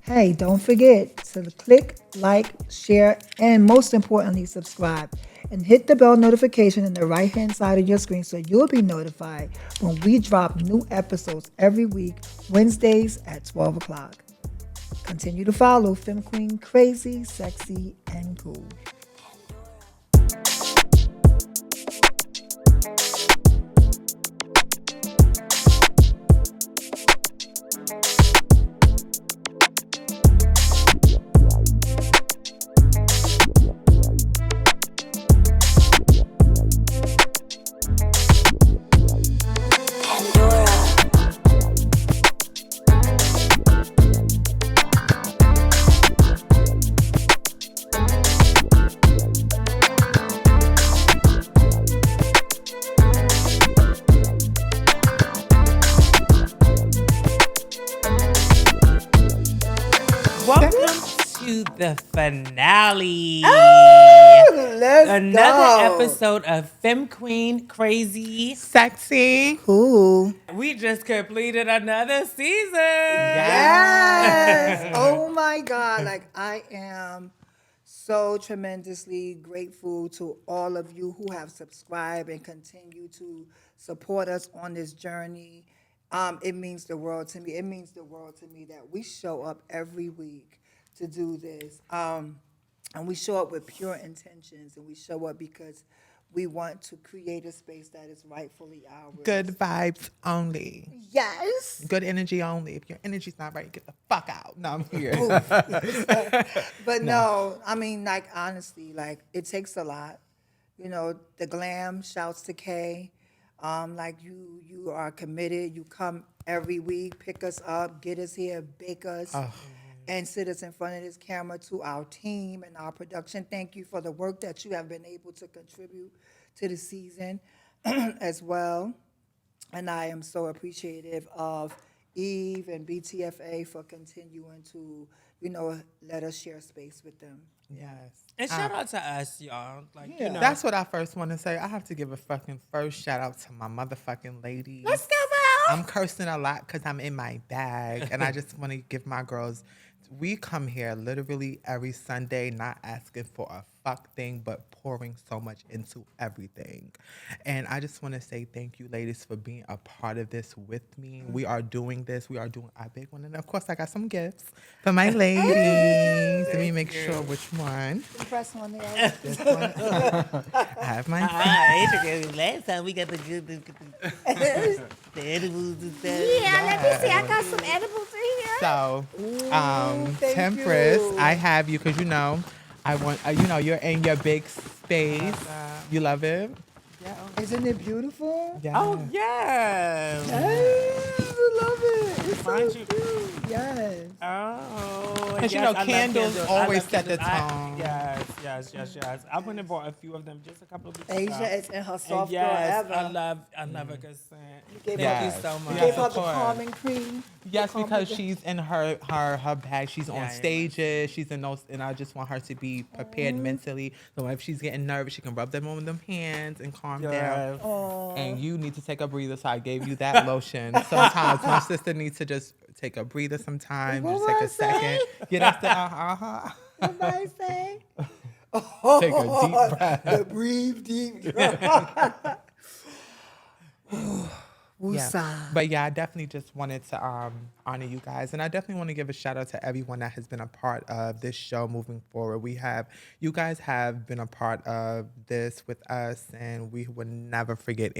Hey, don't forget to click, like, share, and most importantly, subscribe. And hit the bell notification in the right hand side of your screen so you'll be notified when we drop new episodes every week, Wednesdays at 12 o'clock. Continue to follow Femme Queen Crazy, Sexy, and Cool. The finale. Let's Another episode of Femme Queen Crazy Sexy. Cool. We just completed another season. Yes. Oh my God. Like, I am so tremendously grateful to all of you who have subscribed and continue to support us on this journey. It means the world to me. It means the world to me that we show up every week to do this. And we show up with pure intentions, and we show up because we want to create a space that is rightfully ours. Good vibes only. Yes. Good energy only. If your energy's not right, get the fuck out. No, I'm here. But no, I mean, like, honestly, like, it takes a lot. You know, the glam, shouts to Kay. Like, you are committed. You come every week, pick us up, get us here, bake us. And sit us in front of this camera. To our team and our production, thank you for the work that you have been able to contribute to the season as well. And I am so appreciative of Eve and BTFA for continuing to, let us share space with them. Yes. And shout out to us, y'all. Like, That's what I first want to say. I have to give a fucking first shout out to my motherfucking ladies. Let's go, Val. I'm cursing a lot because I'm in my bag. And I just want to give my girls, we come here literally every Sunday not asking for a fuck thing, but pouring so much into everything. And I just want to say thank you, ladies, for being a part of this with me. We are doing this. We are doing our big one. And of course, I got some gifts for my ladies. Let me make sure which one. Press on there. This one. I have my last time we got the good the edibles and stuff. Yeah, let me see. I got some edibles in here. So, thank Tempress, you. I have you because I want you're in your big space. You love it. Yeah. Isn't it beautiful? Yeah. Oh, yes. Yes, I love it. It's Find so you. cute. Yes. Oh, Because yes, I love candles I always love set the candles. tone. Yes. I went and bought a few of them just a couple of weeks ago. Asia is in her And soft girl yes, ever. I love her consent. gave Thank her- you so much. Yes, Gave her of the course. calming cream. Yes, because she's in her bag. She's on Yeah, stages. She's in those, and I just want her to be prepared mentally. So if she's getting nervous, she can rub them on them hands and calm down. Yes. And you need to take a breather, so I gave you that lotion. Sometimes my sister needs to just take a breather sometimes. What Just would take I a second. say? Get us the What did I say? Take a deep breath. The breathe deep. Woosah. But yeah, I definitely just wanted to honor you guys. And I definitely want to give a shout out to everyone that has been a part of this show moving forward. You guys have been a part of this with us, and we would never forget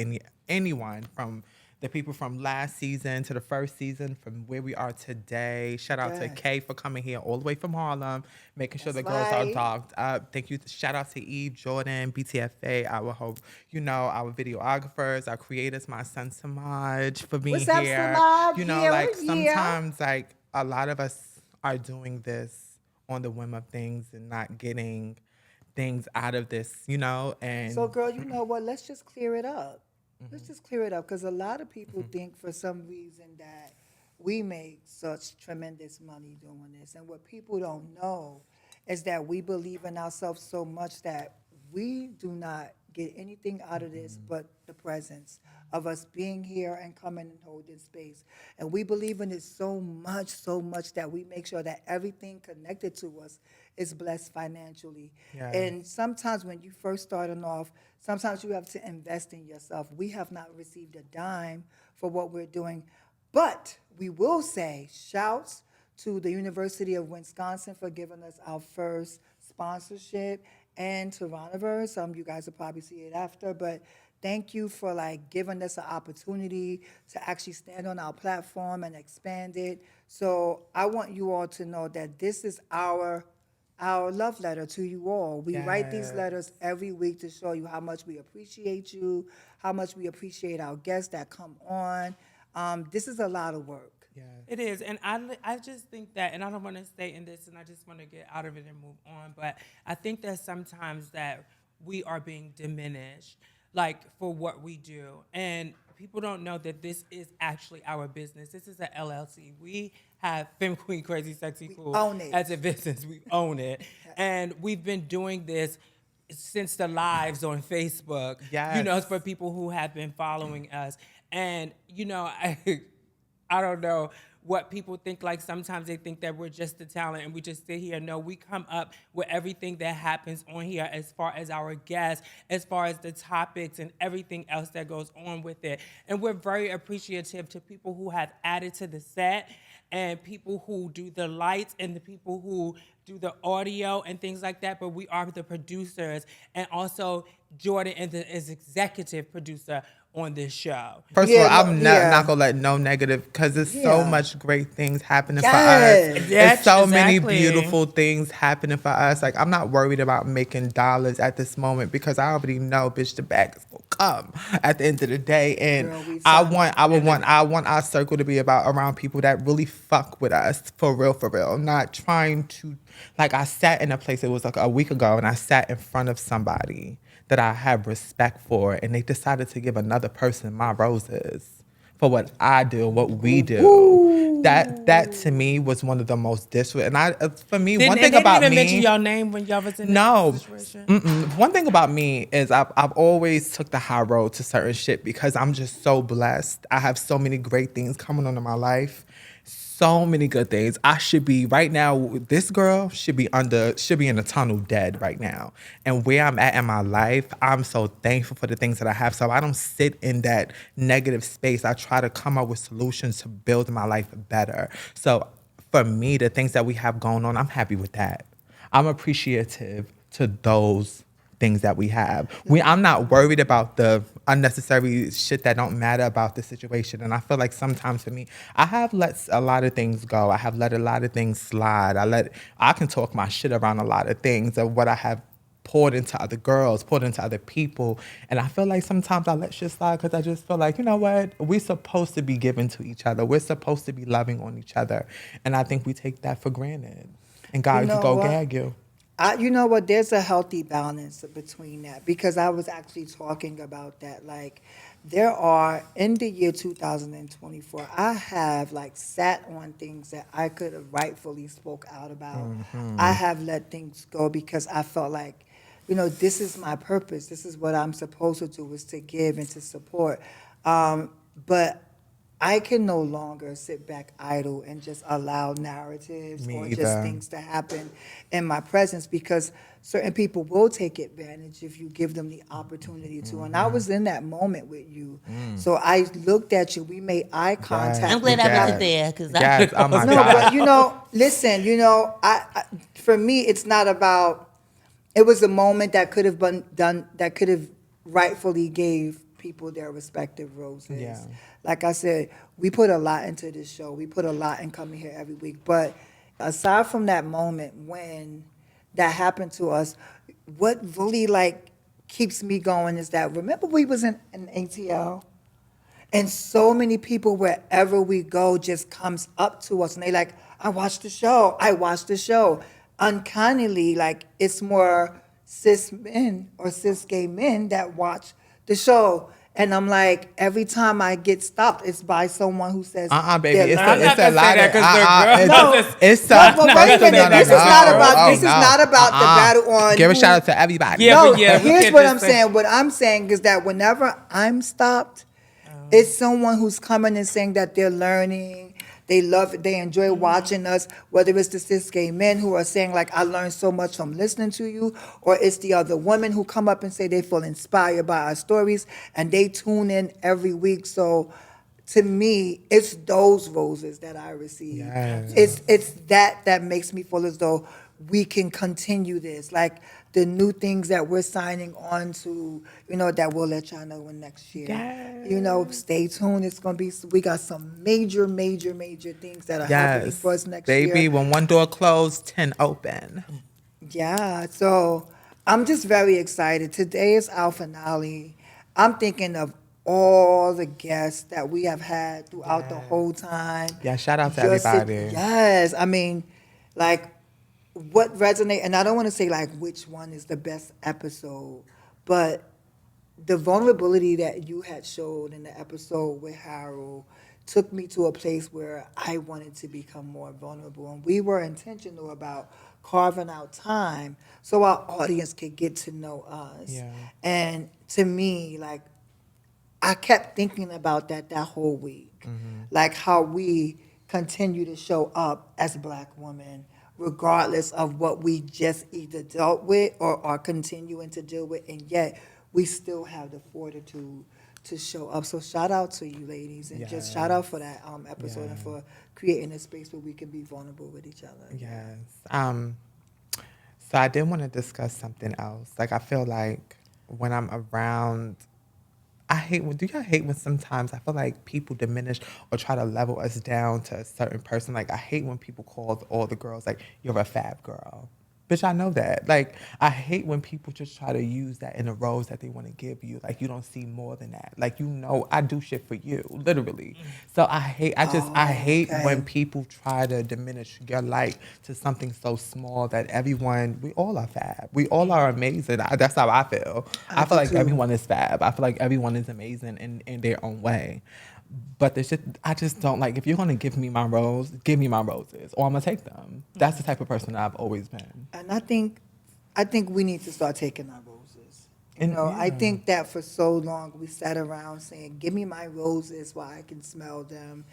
anyone, from the people from last season to the first season, from where we are today. Shout out to Yes. Kay for coming here all the way from Harlem, making sure That's the girls are right. dogged up. Thank you. Shout out to Eve, Jordan, BTFA, our videographers, our creators, my son Samaj for being What's up, here. Samaj? Like Yeah. sometimes like a lot of us are doing this on the whim of things and not getting things out of this, and So, girl, you know what? Let's just clear it up. Let's just clear it up, because a lot of people think for some reason that we make such tremendous money doing this. And what people don't know is that we believe in ourselves so much that we do not get anything out of this but the presence of us being here and coming and holding space. And we believe in it so much that we make sure that everything connected to us is blessed financially. Yes. And sometimes when you first starting off, sometimes you have to invest in yourself. We have not received a dime for what we're doing, but we will say shouts to the University of Wisconsin for giving us our first sponsorship, and to Roniverse. You guys will probably see it after, but thank you for like giving us an opportunity to actually stand on our platform and expand it. So I want you all to know that this is our love letter to you all. We write these Yes. letters every week to show you how much we appreciate you, how much we appreciate our guests that come on. This is a lot of work. Yes. It is, and I just think that, and I don't want to stay in this, and I just want to get out of it and move on, but I think that sometimes that we are being diminished, like, for what we do, and people don't know that this is actually our business. This is an LLC. We have Femme Queen Crazy Sexy Cool own it. as a business. We own it, and we've been doing this since the lives on Facebook. You know, Yes. for people who have been following us, and you know, I don't know what people think. Like, sometimes they think that we're just the talent and we just sit here. No, we come up with everything that happens on here, as far as our guests, as far as the topics and everything else that goes on with it. And we're very appreciative to people who have added to the set, and people who do the lights, and the people who do the audio and things like that. But we are the producers, and also Jordan is executive producer on this show. First Yeah, of all, no, I'm yeah. not gonna let no negative, because there's so Yeah. much great things happening Yes. for us. Yes, There's so many exactly. beautiful things happening for us. Like, I'm not worried about making dollars at this moment, because I already know, bitch, the bag is gonna come at the end of the day. And Girl, we I signed want our circle to be around people that really fuck with us for real, for real. Not trying to, like, I sat in a place, it was like a week ago, and I sat in front of somebody that I have respect for, and they decided to give another person my roses for what I do, what we do. That to me was one of the most disrespectful. And for me, one And thing they about didn't even me, mention your name when y'all was in no, this situation. one thing about me is I've always took the high road to certain shit, because I'm just so blessed. I have so many great things coming on in my life. So many good things. I should be right now. This girl should be in a tunnel dead right now. And where I'm at in my life, I'm so thankful for the things that I have. So I don't sit in that negative space. I try to come up with solutions to build my life better. So for me, the things that we have going on, I'm happy with that. I'm appreciative to those things that we have. I'm not worried about the unnecessary shit that don't matter about the situation. And I feel like sometimes for me, I have let a lot of things go. I have let a lot of things slide. I can talk my shit around a lot of things of what I have poured into other girls, poured into other people. And I feel like sometimes I let shit slide, because I just feel like, you know what? We're supposed to be giving to each other. We're supposed to be loving on each other. And I think we take that for granted. And God You know can go what? gag you. You know what? There's a healthy balance between that, because I was actually talking about that. Like, there are, in the year 2024, I have like sat on things that I could have rightfully spoke out about. I have let things go because I felt like, this is my purpose. This is what I'm supposed to do, is to give and to support. But I can no longer sit back idle and just allow narratives Me or just either. things to happen in my presence, because certain people will take advantage if you give them the opportunity to. And I was in that moment with you. So I looked at you. We made eye contact. Yes. I'm glad I Yes. wasn't there because Yes. Oh my No, God. but listen, for me, it's not about, it was a moment that could have been done, that could have rightfully gave people their respective roses. Yeah. Like I said, we put a lot into this show. We put a lot in coming here every week. But aside from that moment when that happened to us, what really like keeps me going is that, remember we was in ATL? And so many people, wherever we go, just comes up to us and they like, I watched the show. I watched the show. Unkindly, like, it's more cis men or cis gay men that watch the show. And I'm like, every time I get stopped, it's by someone who says, Baby, they're it's learning. not a gonna lot say that 'cause the girl- it's No, but wait a minute. This is not about. This is no. not about the battle on. Give a who- shout out to everybody. Yeah, No, but yeah, we here's can't what just I'm say- saying. What I'm saying is that whenever I'm stopped, it's someone who's coming and saying that they're learning, they love it, they enjoy watching us, whether it's the cis gay men who are saying like, I learned so much from listening to you, or it's the other women who come up and say they feel inspired by our stories and they tune in every week. So to me, it's those roses that I receive. Yes. It's that makes me feel as though we can continue this. Like the new things that we're signing on to, that we'll let y'all know in next year. Stay tuned. It's gonna be. We got some major things that are happening for us next year. Baby, when one door closed, 10 open. Yeah, so I'm just very excited. Today is our finale. I'm thinking of all the guests that we have had throughout the whole time. Yeah, shout out to Just everybody. Yes, I mean, like, what resonate, and I don't want to say like which one is the best episode, but the vulnerability that you had showed in the episode with Harold took me to a place where I wanted to become more vulnerable. And we were intentional about carving out time so our audience could get to know us. Yeah. And to me, like, I kept thinking about that whole week. Like how we continue to show up as Black women, regardless of what we just either dealt with or are continuing to deal with, and yet we still have the fortitude to show up. So shout out to you ladies, and just shout out for that episode and for creating a space where we can be vulnerable with each other. Yes. So I did want to discuss something else. Like, I feel like when I'm around, do y'all hate when sometimes I feel like people diminish or try to level us down to a certain person? Like, I hate when people call all the girls, like, you're a fab girl. Bitch, I know that. Like, I hate when people just try to use that in the roles that they want to give you. Like, you don't see more than that. Like, I do shit for you, literally. So I hate when people try to diminish your light to something so small that we all are fab. We all are amazing. That's how I feel. I feel like everyone is fab. I feel like everyone is amazing in their own way. But I just don't like, if you're gonna give me my rose, give me my roses, or I'm gonna take them. That's the type of person I've always been. And I think we need to start taking our roses. I Yeah. think that for so long we sat around saying, give me my roses while I can smell them.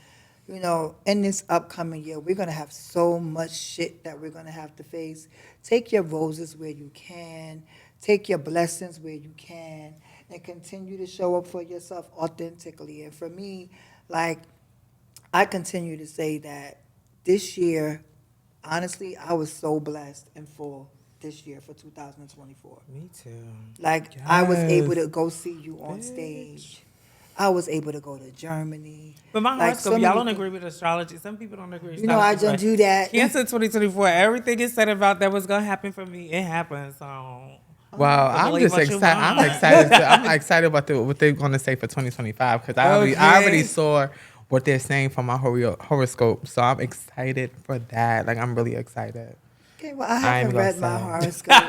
In this upcoming year, we're going to have so much shit that we're going to have to face. Take your roses where you can. Take your blessings where you can. And continue to show up for yourself authentically. And for me, like, I continue to say that this year, honestly, I was so blessed and full this year for 2024. Me too. Like, I was able Yes. to go see you on stage. I was able to go to Germany. But my Like, horoscope, so y'all many don't things. agree with astrology. Some people don't agree with You know, I astrology. don't do that. Cancer 2024, everything is said about that was going to happen for me. It happened, so... Well, I'm believe just what you excited. I'm want. excited. I'm excited about what they're going to say for 2025 because I already saw what they're saying from my horoscope. So I'm excited for that. Like, I'm really excited. Okay, well, I I'm haven't gonna read my say. horoscope.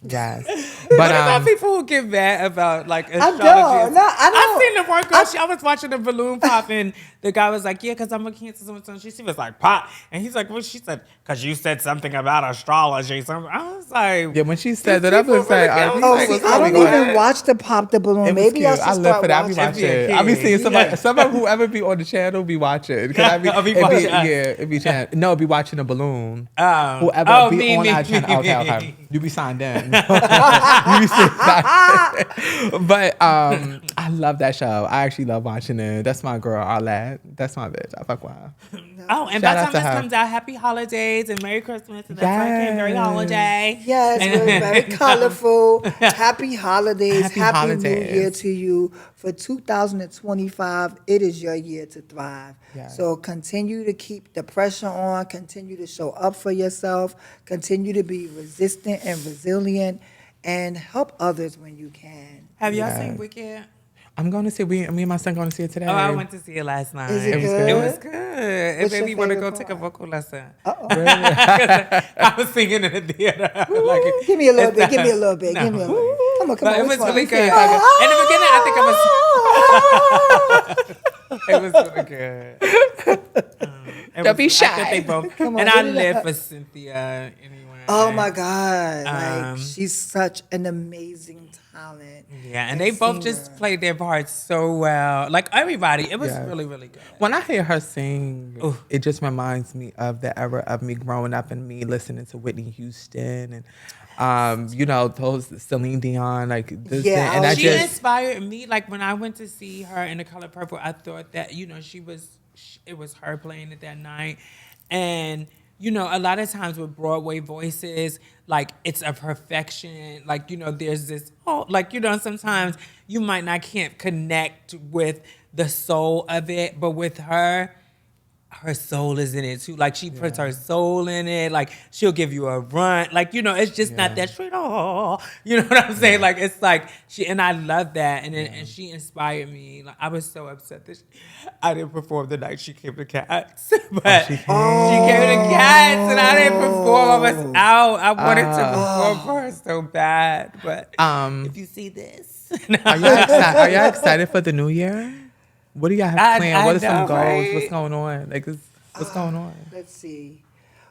Yes, But but about people who get mad about like I astrology. don't. No, I I don't. seen the one girl. I was watching the balloon pop, and the guy was like, "Yeah, because I'm a Cancer." So she was like, "Pop," and he's like, "Well," she said, "Because you said something about astrology." So I was like, yeah, when she said that, I was like, Oh, see, I don't even watch the Pop the Balloon. It was Maybe I cute. should I live start for that. I be watching. watching. It'd be a I be kid. seeing somebody whoever be on the channel be watching. Cause I'll be it'd watching us. it'd be channel. No, it'd be watching a balloon. Oh. Whoever Oh, be me, on me, our channel. me, Okay. me. You be signed in. You be signed in. But I love that show. I actually love watching it. That's my girl, Arlette. That's my bitch. I fuck with her. Oh, and Shout by the out time to this her. comes out, happy holidays and Merry Christmas and that's like Merry Yes. holiday. Yes, we're very colorful. Happy holidays. Happy Happy holidays. New Year to you. For 2025, it is your year to thrive. Yes. So continue to keep the pressure on. Continue to show up for yourself. Continue to be resistant and resilient. And help others when you can. Have y'all Yes. seen Wicked? I'm going to see. Me and my son going to see it today. Oh, I went to see it last night. Is it was good? It was good. It What's made your me want to go favorite take a part? vocal lesson. Uh-oh. I was singing in the theater. Give me a little bit. Give me a little bit. Give me a little bit. Come Come on. But it Which was one? really Let's good. see. In the beginning, I think it was really good. Don't be I shy. thought they both, Come on, and I get it live up. for Cynthia anyway. Oh my God! Um, Like she's such an amazing talent. Yeah, and they both just singer. played their parts so well. Like everybody, it was Yes. really, really good. When I hear her sing, Ooh. it just reminds me of the era of me growing up and me listening to Whitney Houston and, those Celine Dion, like this. Yeah, and I She just inspired me. Like when I went to see her in The Color Purple, I thought that it was her playing it that night, and a lot of times with Broadway voices, like it's a perfection. Like there's this sometimes you might not can't connect with the soul of it, but with her soul is in it too. Like she puts her soul in it. Like she'll give you a run. Like it's just not that straight. Oh, you know what I'm saying? Like it's like and I love that. And she inspired me. Like I was so upset that I didn't perform the night she came to Cats, but she came to Cats and I didn't perform. I was out. I wanted to perform for her so bad, but if you see this, are y'all excited for the new year? What do y'all have planned? What are some know, goals? right? What's going on? What's going on? Let's see.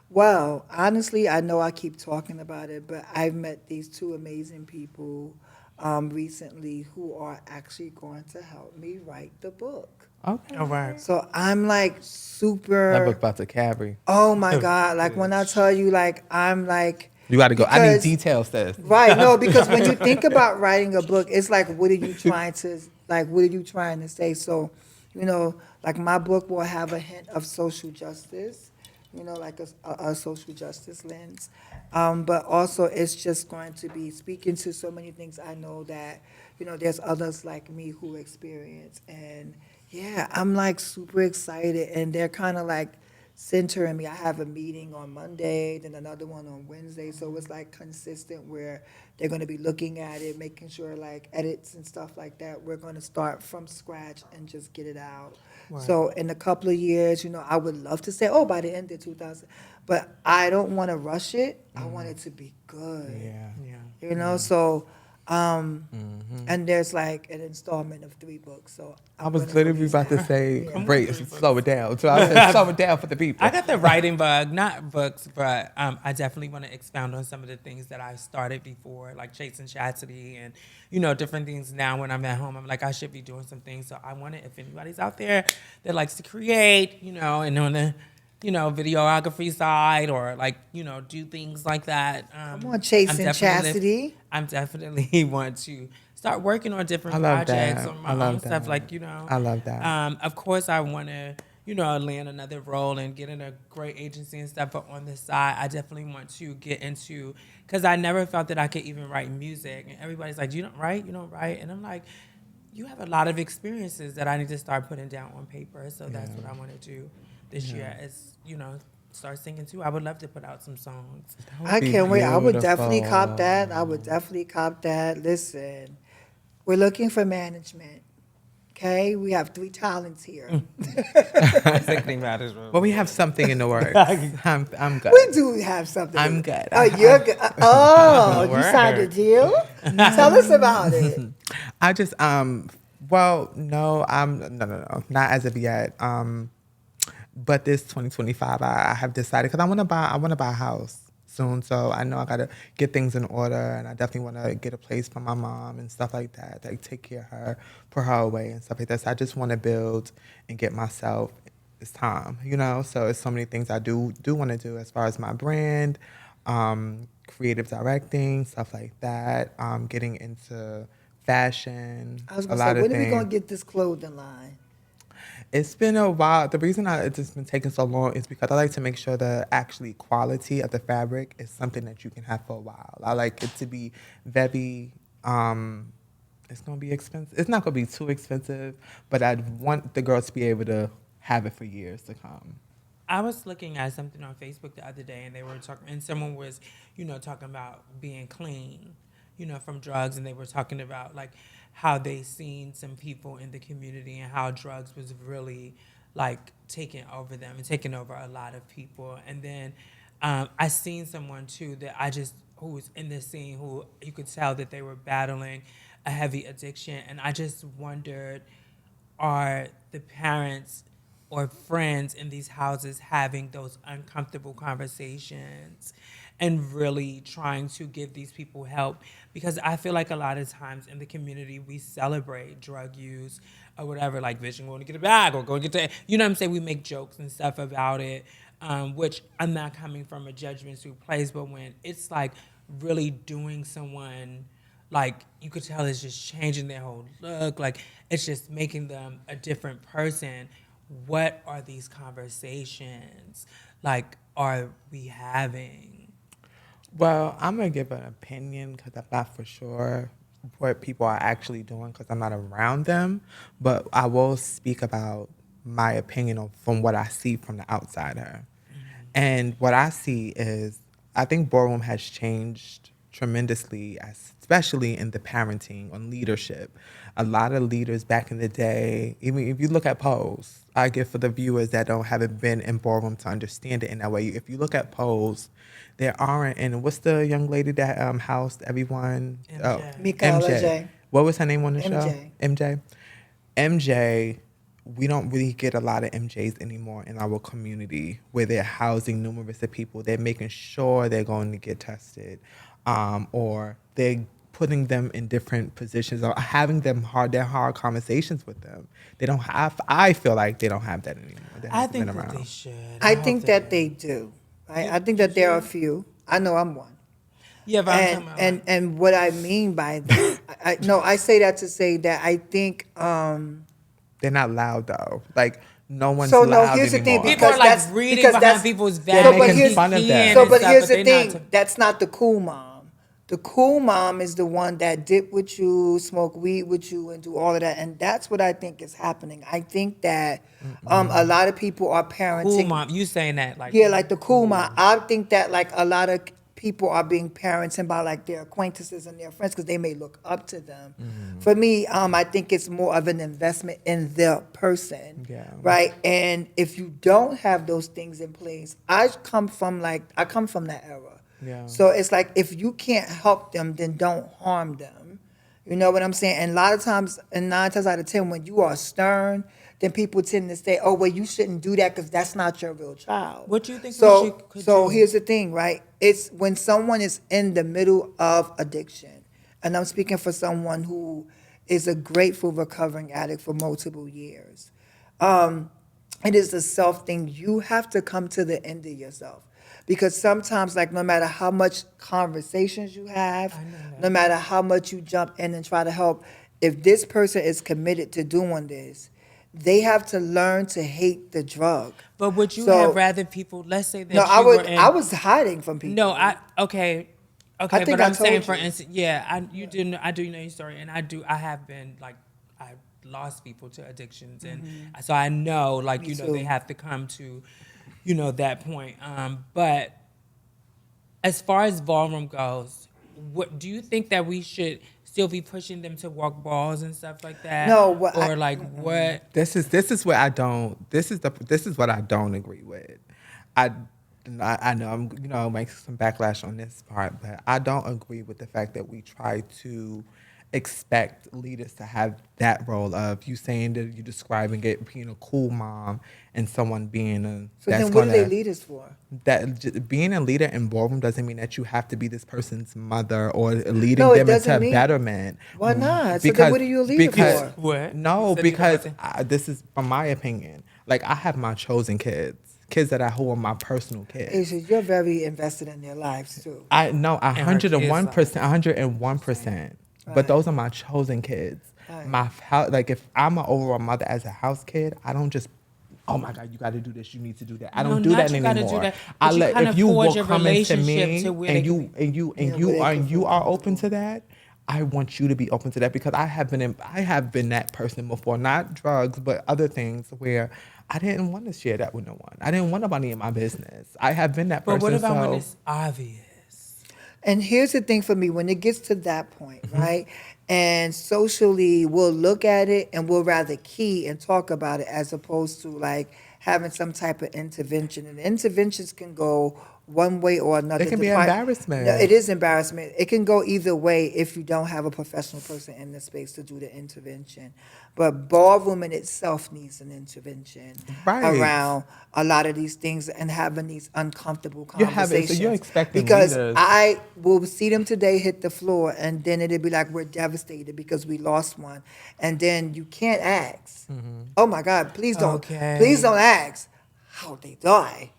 Well, honestly, I know I keep talking about it, but I've met these two amazing people recently who are actually going to help me write the book. Okay. All right. So I'm like super. That book about to carry. Oh my God! Like when I tell you, like I'm like. You got to go. I need Because- details, sis. Right, no, because when you think about writing a book, it's like, what are you trying to say? So, like my book will have a hint of social justice, like a social justice lens. But also it's just going to be speaking to so many things I know that, there's others like me who experience. And yeah, I'm like super excited and they're kind of like, centering me. I have a meeting on Monday, then another one on Wednesday. So it's like consistent where they're going to be looking at it, making sure like edits and stuff like that. We're going to start from scratch and just get it out. Right. So in a couple of years, I would love to say, oh, by the end of 2000, but I don't want to rush it. I want it to be good. Yeah. So, and there's like an installment of 3 books. So I was literally release about to that. say, Yeah. break, slow it down. So I said, slow it down for the people. I got the writing bug, not books, but I definitely want to expound on some of the things that I started before, like chasing Chasity and, different things. Now when I'm at home, I'm like, I should be doing some things. So I want to, if anybody's out there that likes to create, and on the, videography side or like, do things like that. Come on, chasing Chasity. I'm definitely want to start working on different I love projects that. on I my love own stuff. that. Like, I love that. Of course, I want to, land another role and get in a great agency and stuff. But on the side, I definitely want to get into, because I never felt that I could even write music. And everybody's like, you don't write? You don't write? And I'm like, you have a lot of experiences that I need to start putting down on paper. So that's what I want to do this year is, start singing too. I would love to put out some songs. I can't wait. I would beautiful. definitely cop that. Listen, we're looking for management. Okay, we have 3 talents here. But we have something in the works. I'm good. We do have something. I'm good. Oh, you're good. Oh, you Word. signed a deal? Tell us about it. I just well, no, no, not as of yet. But this 2025, I have decided because I want to buy a house soon. So I know I gotta get things in order, and I definitely want to get a place for my mom and stuff like that. Like take care of her, put her away and stuff like that. So I just want to build and get myself. It's time, So it's so many things I do want to do as far as my brand, creative directing, stuff like that. Getting into fashion. I was a going lot to say, of when are we things. going to get this clothing line? It's been a while. The reason it's just been taking so long is because I like to make sure the actually quality of the fabric is something that you can have for a while. I like it to be very, it's going to be expensive. It's not going to be too expensive, but I want the girls to be able to have it for years to come. I was looking at something on Facebook the other day, and they were talking, and someone was, talking about being clean, from drugs, and they were talking about like how they seen some people in the community and how drugs was really like taking over them and taking over a lot of people. And then I seen someone too that I just who's in the scene who you could tell that they were battling a heavy addiction. And I just wondered, are the parents or friends in these houses having those uncomfortable conversations and really trying to give these people help? Because I feel like a lot of times in the community we celebrate drug use or whatever, like Vision going to get a bag or going to get to, you know what I'm saying? We make jokes and stuff about it, which I'm not coming from a judgmental place, but when it's like really doing someone, like you could tell it's just changing their whole look, like it's just making them a different person. What are these conversations like are we having? Well, I'm gonna give an opinion because I'm not for sure what people are actually doing because I'm not around them. But I will speak about my opinion from what I see from the outsider. And what I see is, I think Ballroom has changed tremendously, especially in the parenting on leadership. A lot of leaders back in the day, even if you look at Pose, I give for the viewers that haven't been in Ballroom to understand it in that way. If you look at Pose, there aren't, and what's the young lady that housed everyone? MJ. Michaela J. What was her name on the show? MJ. MJ. MJ, we don't really get a lot of MJs anymore in our community where they're housing numerous of people. They're making sure they're going to get tested, or they're putting them in different positions or having them hard conversations with them. They don't have, I feel like they don't have that anymore. I think that they should. I hope think that they do. I think that there are a few. I know I'm one. Yeah, but I'm talking about And what I mean by that, I say that to say that I think. They're not loud though. Like no one's So, loud no, here's the thing, anymore. people are like that's- reading because behind that's- people's They're back, making and fun of them. peeing So, and but stuff, here's the they're thing. not- That's not the cool mom. The cool mom is the one that dip with you, smoke weed with you, and do all of that. And that's what I think is happening. I think that a lot of people are parenting. Cool mom, you saying that like Yeah, like the cool mom. I think that like a lot of people are being parenting by like their acquaintances and their friends because they may look up to them. For me, I think it's more of an investment in the person, right? And if you don't have those things in place, I come from that era. Yeah. So it's like if you can't help them, then don't harm them. You know what I'm saying? And a lot of times, and 9 times out of 10, when you are stern, then people tend to say, "Oh, well, you shouldn't do that because that's not your real child." What do you think So, we could so do? here's the thing, right? It's when someone is in the middle of addiction, and I'm speaking for someone who is a grateful recovering addict for multiple years. It is a self thing. You have to come to the end of yourself. Because sometimes, like, no matter how much conversations you have, no matter how much you jump in and try to help, if this person is committed to doing this, they have to learn to hate the drug. But would you So- have rather people? Let's say that No, you were in, I was hiding from people. No, okay, think but I I'm saying, told for you. instance, yeah, I do know your story, and I have been like, I lost people to addictions, and so I know, like, Me you know, too. they have to come to, you know, that point. But as far as Ballroom goes, what do you think that we should still be pushing them to walk balls and stuff like that? No, or like what? This is where I don't. This is what I don't agree with. I know I'm make some backlash on this part, but I don't agree with the fact that we try to expect leaders to have that role of you saying that you're describing it being a cool mom and someone being a. So that's then what do they gonna- lead us for? Being a leader in Ballroom doesn't mean that you have to be this person's mother or leading No, it them doesn't into mean- betterment. Why not? So then what are you a leader because, for? What? No, You said because leader this is from my opinion. Like I have my chosen kids who are my personal kids. Asia, you're very invested in their lives too. I know her kids' 101%, 101%. But Right. those are my chosen kids. Right. Like if I'm an overall mother as a house kid, I don't just, oh my God, you got to do this, you need to do that. I No, don't do not that you anymore. gotta do that, I but you let kinda if you forge will your come into relationship me to where and they you and you and Yeah, you where they are can you feel are open to that. I want you to be open to that because I have been that person before, not drugs, but other things where I didn't want to share that with no one. I didn't want nobody in my business. I have been that person. But what about when so- it's obvious? And here's the thing for me, when it gets to that point, Mm-hmm. right? And socially, we'll look at it and we'll rather key and talk about it as opposed to like having some type of intervention. And interventions can go one way or another. It can be embarrassment. No, it is embarrassment. It can go either way if you don't have a professional person in the space to do the intervention. But ballroom in itself needs an intervention around a lot of these things and having these uncomfortable conversations. So you're expecting because leaders. I will see them today hit the floor, and then it'll be like we're devastated because we lost one, and then you can't ask. Oh my God! Please don't ask how they die.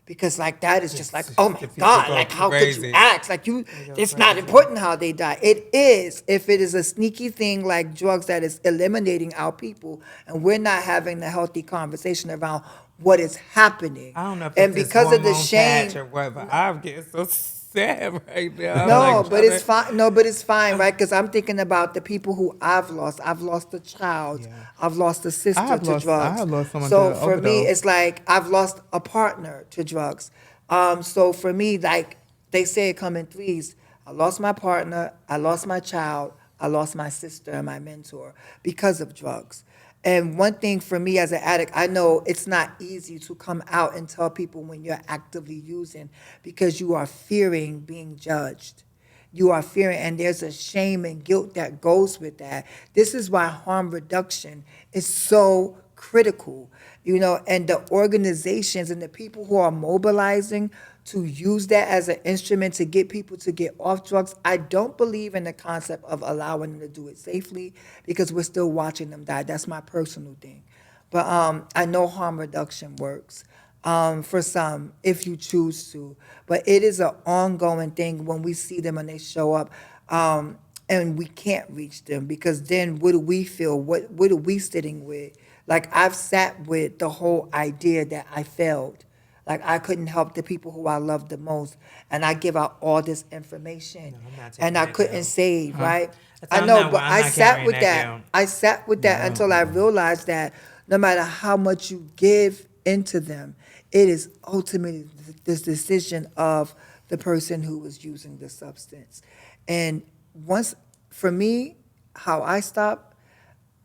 Because like that is just like, oh my God, like how could you ask? Like it's not important how they die. It is if it is a sneaky thing like drugs that is eliminating our people, and we're not having a healthy conversation around what is happening. I don't know if and it's because of the shame or what, but I'm getting so sad right now. No, but it's fine. No, but it's fine, right? Because I'm thinking about the people who I've lost. I've lost a child. Yeah. I've lost a sister to drugs. I have lost someone so to for overdose. me, it's like I've lost a partner to drugs. So for me, like they say, it come in threes. I lost my partner. I lost my child. I lost my sister and my mentor because of drugs. And one thing for me as an addict, I know it's not easy to come out and tell people when you're actively using because you are fearing being judged. You are fearing, and there's a shame and guilt that goes with that. This is why harm reduction is so critical, and the organizations and the people who are mobilizing to use that as an instrument to get people to get off drugs. I don't believe in the concept of allowing them to do it safely because we're still watching them die. That's my personal thing. But I know harm reduction works for some if you choose to. But it is an ongoing thing when we see them and they show up and we can't reach them because then what do we feel? What are we sitting with? Like I've sat with the whole idea that I failed. Like I couldn't help the people who I loved the most, and I give out all this information, and I couldn't save, right? I know, but I sat with that. I sat with that until I realized that no matter how much you give into them, it is ultimately this decision of the person who was using the substance. And once, for me, how I stopped,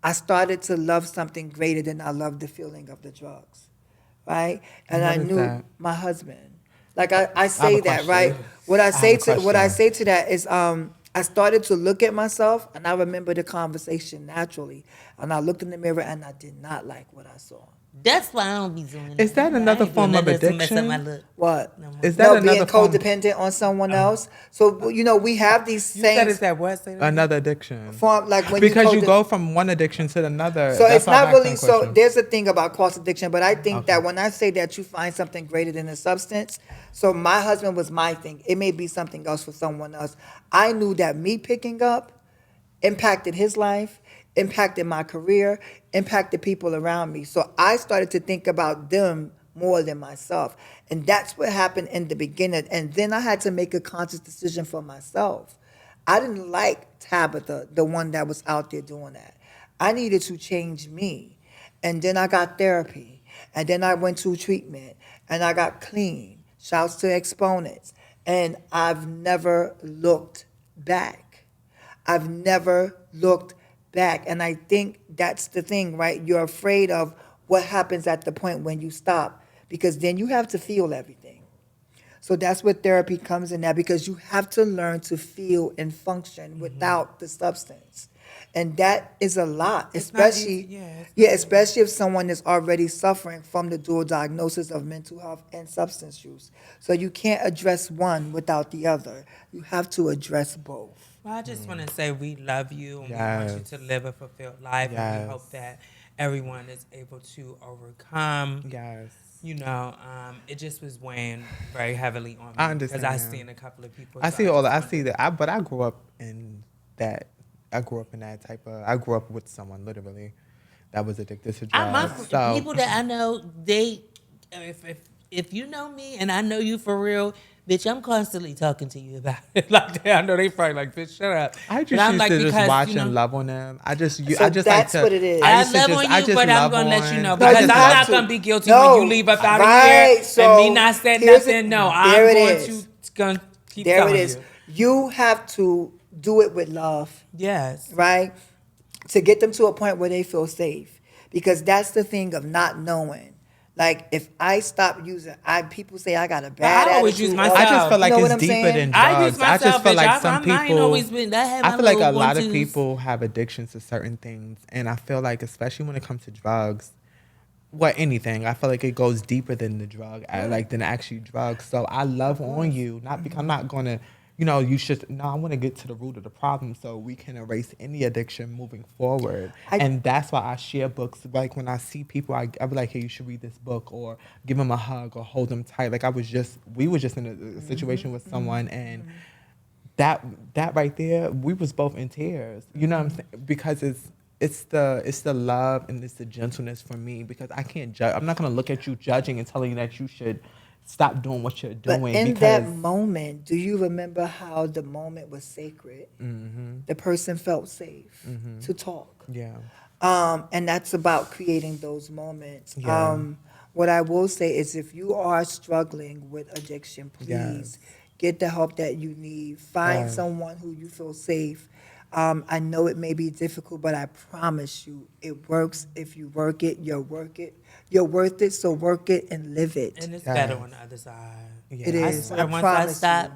I started to love something greater than I loved the feeling of the drugs. Right, and I knew my husband. Like I say that, right? What I say to that is, I started to look at myself, and I remember the conversation naturally. And I looked in the mirror, and I did not like what I saw. That's why I don't be doing it. Is that another form of addiction? What? Is that being another form? codependent on someone else? So we have these things. You said it's that what? Another addiction. Form, like when because you go from one addiction to another. So it's not really. So there's a thing about cross addiction, but I think that when I say that you find something greater than a substance, so my husband was my thing. It may be something else for someone else. I knew that me picking up impacted his life, impacted my career, impacted people around me. So I started to think about them more than myself. And that's what happened in the beginning. And then I had to make a conscious decision for myself. I didn't like Tabytha, the one that was out there doing that. I needed to change me. And then I got therapy. And then I went to treatment. And I got clean. Shouts to exponents. And I've never looked back. I've never looked back. And I think that's the thing, right? You're afraid of what happens at the point when you stop, because then you have to feel everything. So that's where therapy comes in now, because you have to learn to feel and function without the substance. And that is a lot, especially especially if someone is already suffering from the dual diagnosis of mental health and substance use. So you can't address one without the other. You have to address both. Well, I just want to say we love you and we want you to live a fulfilled life, and we hope that everyone is able to overcome. Yes. It just was weighing very heavily on me. I understand. Because I've seen a couple of people. I see all that. I see that. But I grew up in that. I grew up in that type of. I grew up with someone literally that was addicted to drugs. People that I know, if you know me and I know you for real, bitch, I'm constantly talking to you about it. Like I know they probably like, bitch, shut up. I just used to just watch and love on them. I just that's like to, what it is. I love on you, but I'm gonna let you know, because because I'm not gonna be guilty when you leave us out of here and me not saying nothing. No, I'm going to keep telling you. You have to do it with love. Yes. Right? To get them to a point where they feel safe. Because that's the thing of not knowing. Like if I stop using, people say I got a bad I always attitude. use or- myself. I just feel like You know what it's I'm deeper saying? than I use drugs. I just myself, feel bitch. like some I ain't always people. been. I have I my feel like a little lot of one-twos. people have addictions to certain things, and I feel like, especially when it comes to drugs, anything, I feel like it goes deeper than the drug, like than actually drugs. So I love on you, not because I'm not gonna, you should. No, I want to get to the root of the problem so we can erase any addiction moving forward. And that's why I share books. Like when I see people, I be like, hey, you should read this book, or give them a hug, or hold them tight. Like we were just in a situation with someone, and that right there, we was both in tears. You know what I'm saying? Because it's the love and it's the gentleness for me, because I can't judge. I'm not gonna look at you judging and telling you that you should stop doing what you're doing. But in because that moment, do you remember how the moment was sacred? The person felt safe to talk. yeah, And that's about creating those moments. Yeah. What I will say is if you are struggling with addiction, please Yes. get the help that you need. Find Yes. someone who you feel safe. I know it may be difficult, but I promise you it works if you work it, you're worth it, so work it and live it. And it's Yes. better on the other side. Yeah. It I is. swear, I promise you.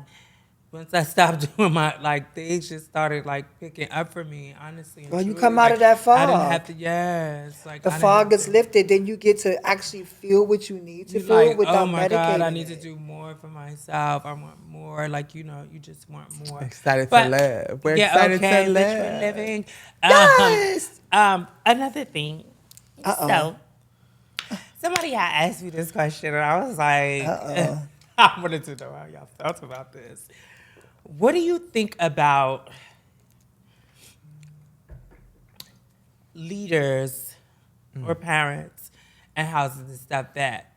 once I stopped doing things just started picking up for me, honestly. And Well, you truly. come out of that I didn't fog. have to, yes. The I didn't fog have is to- lifted, then you get to actually feel what you need to You feel without oh my God, I medicating need to it. do more for myself. I want more. You just want more. Excited But- to live. We're yeah, excited okay, to bitch, live. we're living. Yes! Another thing. Uh-oh. So, somebody had asked me this question, and I was like, Uh-oh. I wanted to know how y'all felt about this. What do you think about leaders or parents and houses and stuff that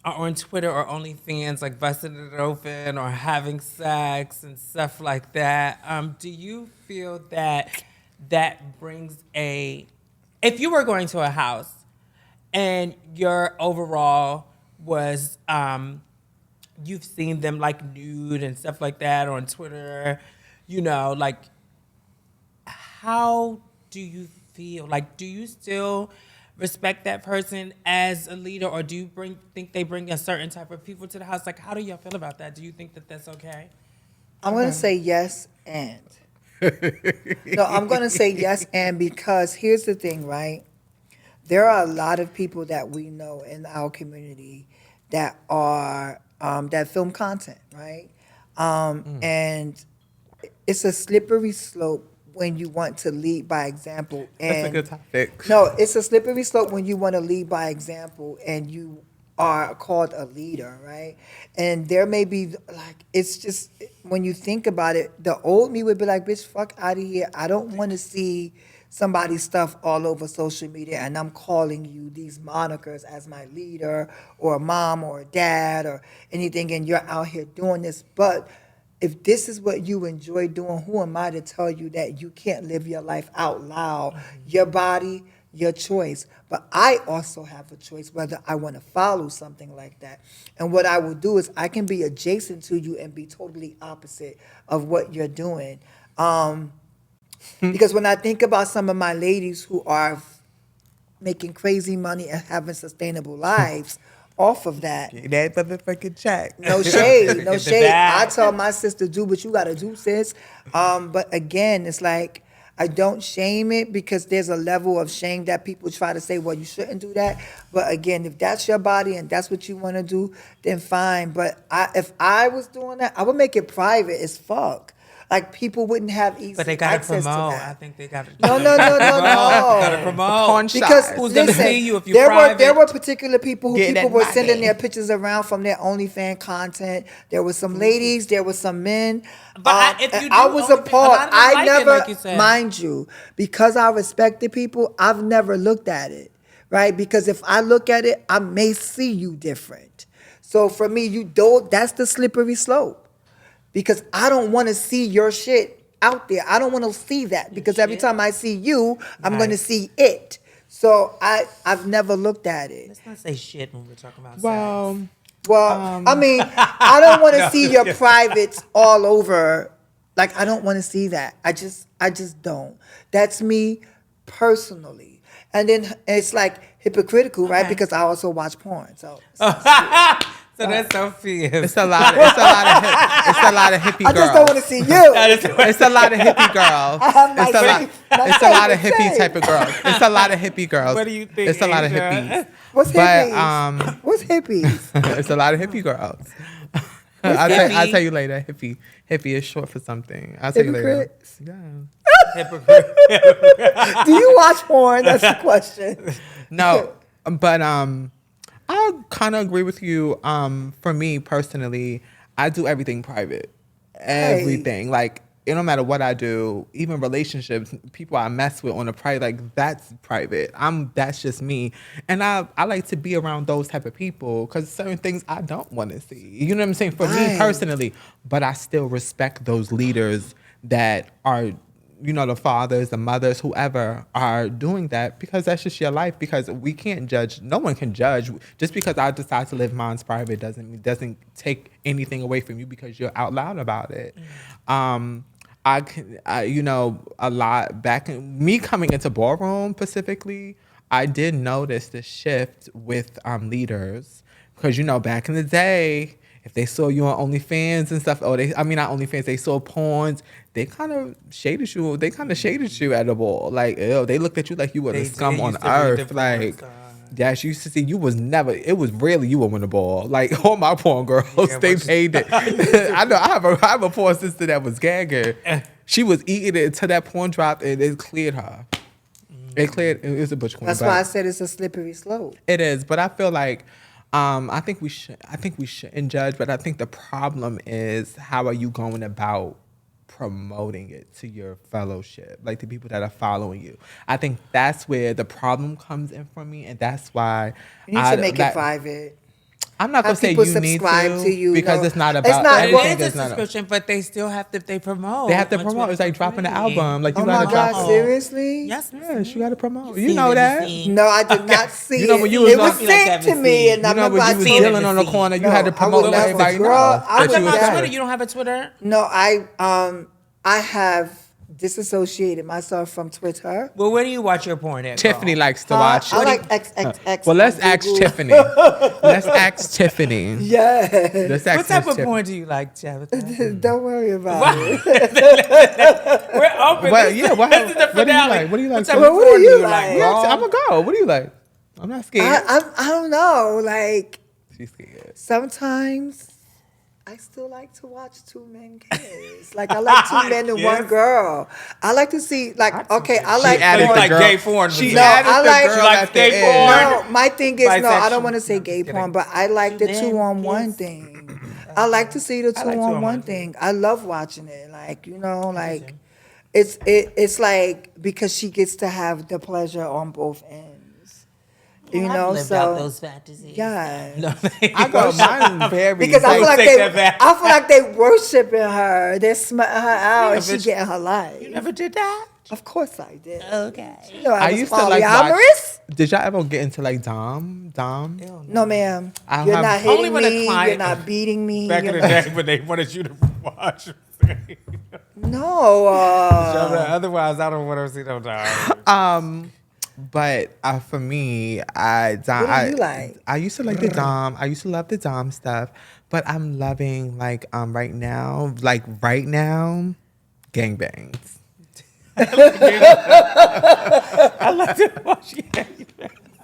are on Twitter or OnlyFans, busting it open or having sex and stuff like that? Do you feel that brings if you were going to a house and your overall was, you've seen them nude and stuff like that on Twitter, how do you feel? Do you still respect that person as a leader, or do you think they bring a certain type of people to the house? How do y'all feel about that? Do you think that that's okay? I'm going to say yes and. No, I'm going to say yes and because here's the thing, right? There are a lot of people that we know in our community that are that film content, right? And it's a slippery slope when you want to lead by example. And That's a good topic. No, it's a slippery slope when you want to lead by example and you are called a leader, right? And there may be it's just when you think about it, the old me would be like, bitch, fuck out of here. I don't want to see somebody's stuff all over social media and I'm calling you these monikers as my leader or a mom or a dad or anything and you're out here doing this. But if this is what you enjoy doing, who am I to tell you that you can't live your life out loud? Your body, your choice. But I also have a choice whether I want to follow something like that. And what I will do is I can be adjacent to you and be totally opposite of what you're doing. Because when I think about some of my ladies who are making crazy money and having sustainable lives off of that, That motherfucking check. no shade, no The shade. I bag. tell my sister, do what you gotta do, sis. But again, it's I don't shame it because there's a level of shame that people try to say, well, you shouldn't do that. But again, if that's your body and that's what you want to do, then fine. But if I was doing that, I would make it private as fuck. People wouldn't have easy But they gotta access promote. to that. I think they gotta. No, no, no, no, Gotta no. promote. Porn Because shot. Who's gonna listen, pay you if you're there private? were particular people who Getting people that were money. sending their pictures around from their OnlyFans content. There were some ladies, there were some men. But if and you do I was OnlyFans, appalled. a lot of them I like it, never, like you said. mind you, because I respected people, I've never looked at it, right? Because if I look at it, I may see you different. So for me, that's the slippery slope. Because I don't want to see your shit out there. I don't want to see that because every shit? time I see you, I'm going to Right. see it. So I've never looked at it. Let's not say shit when we're talking about sex. Well, Well, I mean, I don't want to see your privates all over. I don't want to see that. I just don't. That's me personally. And then it's like hypocritical, right? Because I also watch porn. So So that's so fierce. It's a lot. It's a lot of hippie girls. I just don't want to see you. It's a lot of hippie girls. I'm It's a lot. It's a lot of hippie type of girls. It's a lot of hippie girls. What do you think, It's a lot of Asia? hippies. What's But hippies? What's hippies? it's a lot of hippie girls. I'll tell you later. Hippie is short for something. I'll tell you later. Hypocrites? Yeah. Hypocrite. Do you watch porn? That's the question. No, but I kind of agree with you. For me personally, I do everything private. Everything. Like, it don't matter what I do, even relationships, people I mess with on a private, like, that's private. That's just me. And I like to be around those type of people because certain things I don't want to see. You know what I'm saying? For me personally. But I still respect those leaders that are, you know, the fathers, the mothers, whoever are doing that, because that's just your life. Because we can't judge. No one can judge. Just because I decide to live mine's private doesn't take anything away from you because you're out loud about it. You know, a lot back in me coming into Ballroom specifically, I did notice the shift with leaders because, you know, back in the day, if they saw you on OnlyFans and stuff, not OnlyFans, they saw porns, they kind of shaded you. They kind of shaded you at the ball. Like, ew, they looked at you like you were the scum on earth. Like, Dash, you used to see you was never. It was rarely you were on the ball. Like, all my porn girls, they paid it. I know. I have a porn sister that was gagging. She was eating it until that porn dropped, and it cleared her. It cleared. It was a butch queen. That's why I said it's a slippery slope. It is, but I feel like. I think we shouldn't judge, but I think the problem is how are you going about promoting it to your fellowship, like the people that are following you. I think that's where the problem comes in for me, and that's why You need to make it private. I'm not gonna say people you need subscribe to you, because no. it's not It's about. not- everything It is is a not subscription, but they still have to. They promote. They have to on promote. Twitter It's like for dropping an free. album. Like you Oh my gotta drop. God, seriously? Yes, Yes, you gotta promote. You Seen know it, that. seen. No, I did not see You know it. when you was It was on- sent to me, and I You know remember when I you was told dealing on the corner, you had to No, I promote would let never. everybody know. Girl, I that would you was never. there. Twitter. You don't have a Twitter? No, I have disassociated myself from Twitter. Well, where do you watch your porn at? Tiffany girl? likes to watch. I like XXX. Well, let's on ask Google. Tiffany. Let's ask Tiffany. Yeah. Let's ask What type Miss of porn do you like, Tabytha? Don't worry about it. We're open. Well, This- yeah. this is the What do you finale. like? What do you like? What type Well, of what do porn you like, like? girl? I'm gonna go. What do you like? I'm not scared. I don't know. Like, She's scared. sometimes I still like to watch two men kiss. Like, I like two men and one girl. I like to see, like, okay, I like added porn. the like girl. gay porn. She No, added I the like- girl She likes at the gay end. porn. No, my thing is, no, I don't Bisexual. want to say No, gay just kidding. porn, but I like the Men 2-on-1 kiss. thing. I like to see the I like 2-on-1 thing. I love watching it. Like, you know, like, it's like, because she gets to have the pleasure on both ends. You I've know, lived so out those fantasies. yeah. No, I go mine very. Because I feel like take that back. I feel like they worshiping her. They're smutting her out, and she but getting her life. you never did that. Of course I did. Okay. You know, I I was used to like polyamorous. Did y'all ever get into like dom? No, ma'am. I You're have- not Only hitting when a me. client- You're not beating me. Back in you're the not- day when they wanted you to watch. No. Otherwise, I don't want to see them die. But for me, What do you like? I used to like the dom. I used to love the dom stuff. But I'm loving right now, gangbangs. I like to watch it.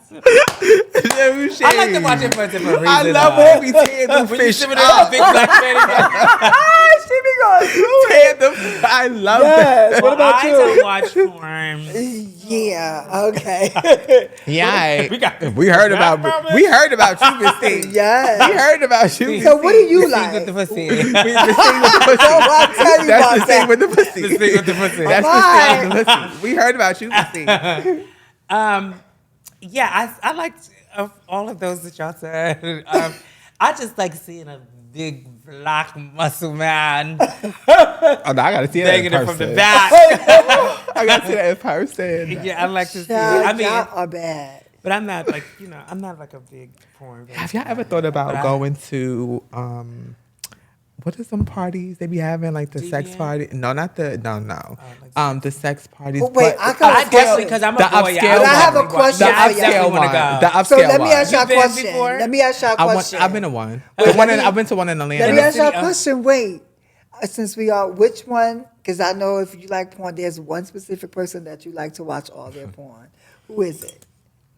I like to watch it for a different reason. I love when we tear the When you fish see with that up. big black man. She be going through Tear the- I love that. Yes. What about I you? don't watch porn. Yeah. Okay. Yeah, We heard about you, Miss T. Yes. We heard about you. So what do you With like? the pussy. The thing with the pussy. Oh, I'll tell you That's about the thing that. with the pussy. The thing with the pussy. That's the thing with the pussy. We heard about you, Miss T. Yeah, I liked all of those that y'all said. I just like seeing a big black muscle man Oh no, I gotta see that in banging it from the person. back. I gotta see that in person. Yeah, I like to see it. Child, I mean, y'all are bad. but I'm not like, I'm not like a big porn. Have y'all ever thought about going to what are some parties they be having, like the sex DVN? party? No, not the the sex parties. Oh, wait, but I got a I definitely, question. because I'm a The boy. upscale But I have a one. question The for y'all. upscale one. The upscale So let me one. ask y'all a You been question. before? Let me ask y'all a question. I've been to one. Wait, I've been to one in Let Atlanta. me ask y'all a city, question. Wait, since we are, which one? Because I know if you like porn, there's one specific person that you like to watch all their porn. Who is it?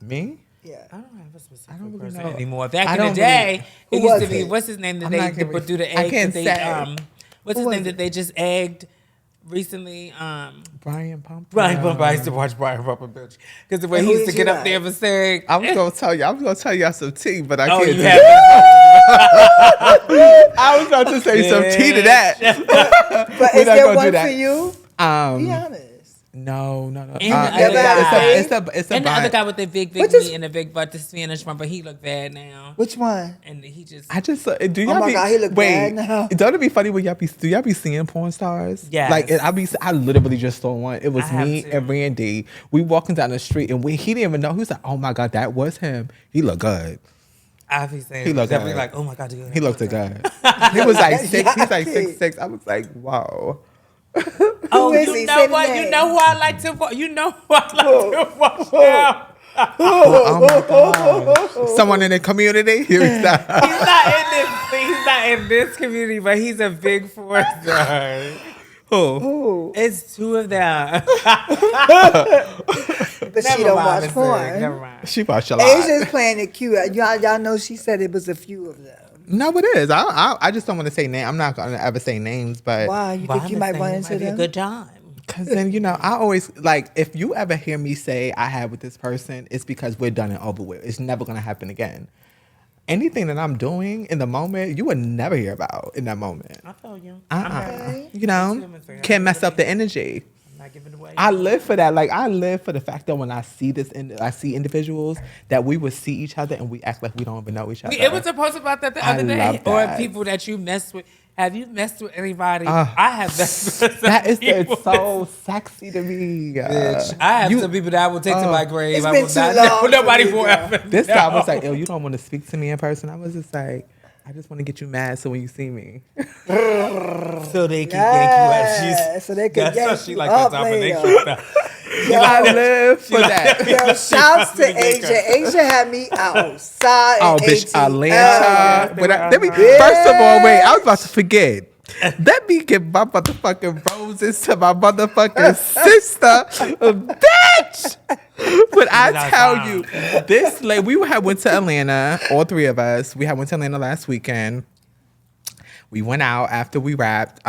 Me? Yeah. I don't have a specific don't really person know. anymore. I Back in the don't day, Who it used to was be, it? what's his name that I'm they not gonna- would do the I egg can't that they, say. what's Who his was name it? that they just egged recently? Brian Pumper. Brian Bumper. I used to watch Brian Bumper, bitch. Because the way And he who used to did get you up there like? and say, I was gonna tell y'all some tea, but I oh, can't you do have that. I was about to say some tea to that. But We're is not there gonna do one that. for you? Be honest. No. And the never other guy. had a It's a And the other bunch. guy with the big What meat is- and the big butt, the Spanish one, but he looked bad now. Which one? And he just, I just do y'all Oh my be God, he look wait? bad now. Don't it be funny when do y'all be seeing porn stars? Yes. Like I literally just saw one. It was I have me too. and Randy. We walking down the street and he didn't even know. He was like, "Oh my God, that was him. He looked good. I be saying, He looked definitely good. like, oh my God, dude, He looked good. He was like six. He's like Yucky. 6'6". I was like, wow. Oh, is you he? know Say the what? You name. know who I like to watch? You know who I like to watch now? Oh my God. Someone in the community. Here we go. He's not in this community, but he's a big force. Who? It's two of them. But she don't watch Never porn. mind. She watched a lot. Asia's playing it cute. Y'all know she said it was a few of them. No, it is. I just don't want to say name. I'm not gonna ever say names, but Why? You Well, think I'm you just might saying run it into might be a them? good time. because then I always like if you ever hear me say I had with this person, it's because we're done and over with. It's never gonna happen again. Anything that I'm doing in the moment, you would never hear about in that moment. I feel you. Okay. Can't mess up the energy. I'm not giving away. I live for that. Like I live for the fact that when I see I see individuals that we would see each other and we act like we don't even know each other. It was a post about that the I other day. love Or that. people that you mess with. Have you messed with anybody? I have messed with some That is people. it's so sexy to me. Bitch, I have some people that I will take to my grave. It's I been will too not long know for nobody me, forever. This guy was like, "Yo, you don't want to speak to me in person." I was just like, "I just want to get you mad, so when you see me, So they can yank you out. Yeah, so they can That's how yank she you like up that later. domination stuff. I live for that." Yo, shouts to Asia. Asia had me outside. Oh, in bitch, ATL. Atlanta. Yes, First of all, wait, I was about to forget. Let me give my motherfucking roses to my motherfucking sister, bitch. But I tell you, this like we went to Atlanta, all three of us. We went to Atlanta last weekend. We went out after we wrapped,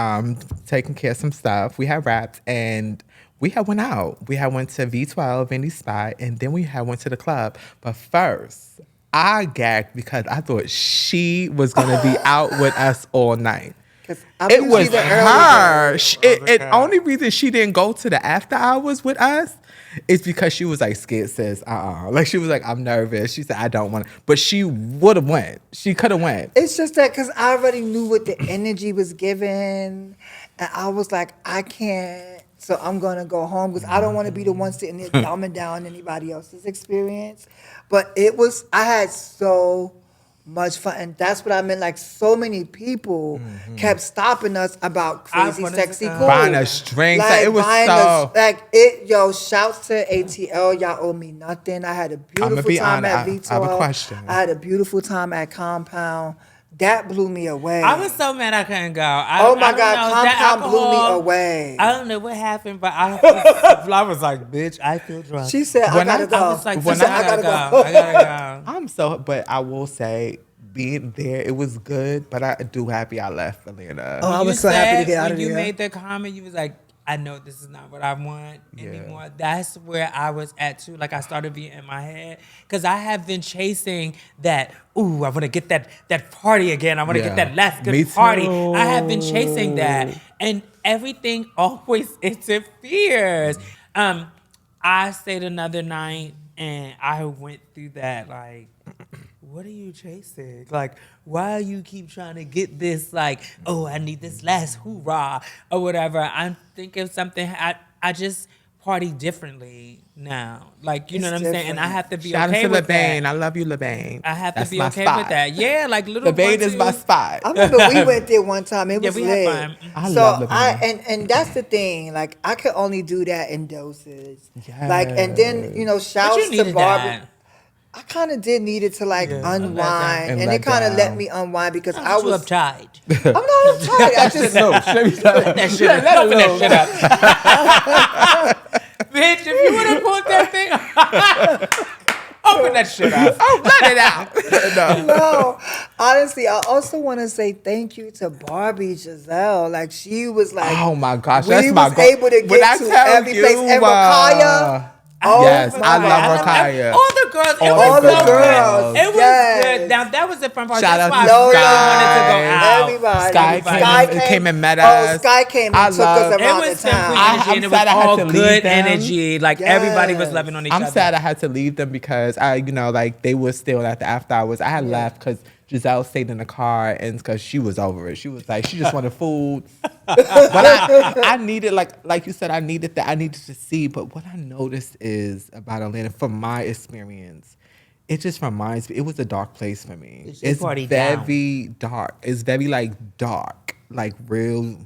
taking care of some stuff. We had wrapped and we had went out. We had went to V12 Indy Spot and then we had went to the club. But first, I gagged because I thought she was gonna be out with us all night. It was her. Only reason she didn't go to the after hours with us is because she was like scared, sis. Like she was like, I'm nervous. She said, I don't want to. But she would have went. She could have went. It's just that because I already knew what the energy was given, and I was like, I can't. So I'm gonna go home because I don't want to be the one sitting there dumbing down anybody else's experience. But I had so much fun, and that's what I meant. Like so many people kept stopping us about crazy, wanted sexy, to go. cool. Buying us drinks. Like, it was buying so. us- like it. Yo, shouts to ATL. Y'all owe me nothing. I had a beautiful be time honest, at V12. I have a question. I had a beautiful time at Compound. That blew me away. I was so mad I couldn't go. Oh my I don't God, know, that Compound blew me alcohol, away. I don't know what happened, but I was like, bitch, I feel drunk. She said, When I I gotta go. I was like, She when said, I gotta go. go. I gotta go. I'm so, but I will say, being there, it was good. But I do happy I left Atlanta. Oh, I You was so happy to said get out when of you there. made the comment, you was like, I know this is not what I want Yeah. anymore. That's where I was at too. Like I started being in my head because I have been chasing that. Ooh, I want to get that party again. I want to get Yeah. that last good Me party. too. I have been chasing that, and everything always interferes. I stayed another night, and I went through that like. What are you chasing? Like, why you keep trying to get this? Like, oh, I need this last hoorah or whatever. I'm thinking something. I just party differently now. Like, you know It's what I'm saying? And I different. have to be Shout out okay to with LeBain. that. I love you, LeBain. I have to That's be my okay spot. with that. Yeah, like little LeBain is my 1-2. spot. I remember we went there one time. It was we had lit. fun. I So love LeBain. and that's the thing. Like I could only do that in doses. Like and then Yes. But shouts you to needed Barbara. that. I kind of did need it to like Yeah, let unwind, down. and And it kind of let let down. me unwind because I I was was. uptight. I'm not uptight. I just That shit up. Open that shit up. Bitch, if you would have pulled that thing, open that shit up. Let it out. no. Honestly, I also want to say thank you to Barbie Giselle. Like she was like, Oh my gosh, we that's my was goal. able to When I get to tell every you, place. And Rakaya. Oh yes, my I love God. Rakaya. All the girls. It All was the so girls, good. It was yes. good. Now that was the fun part. Shout That's out why to I really Sky. wanted to go out. Everybody. Sky came and met us. Sky came I and took us love- It around was the simple town. energy, I'm and it was sad I had all to leave good them. energy. Like everybody was Yes. loving on each I'm other. sad I had to leave them because like they were still at the after hours. I had left because Giselle stayed in the car and because she was over it. She was like, she just wanted food. But I needed, like you said, I needed to see. But what I noticed is about Atlanta, from my experience, it just reminds me, it was a dark place for me. It's your party very dark. It's very like dark, like real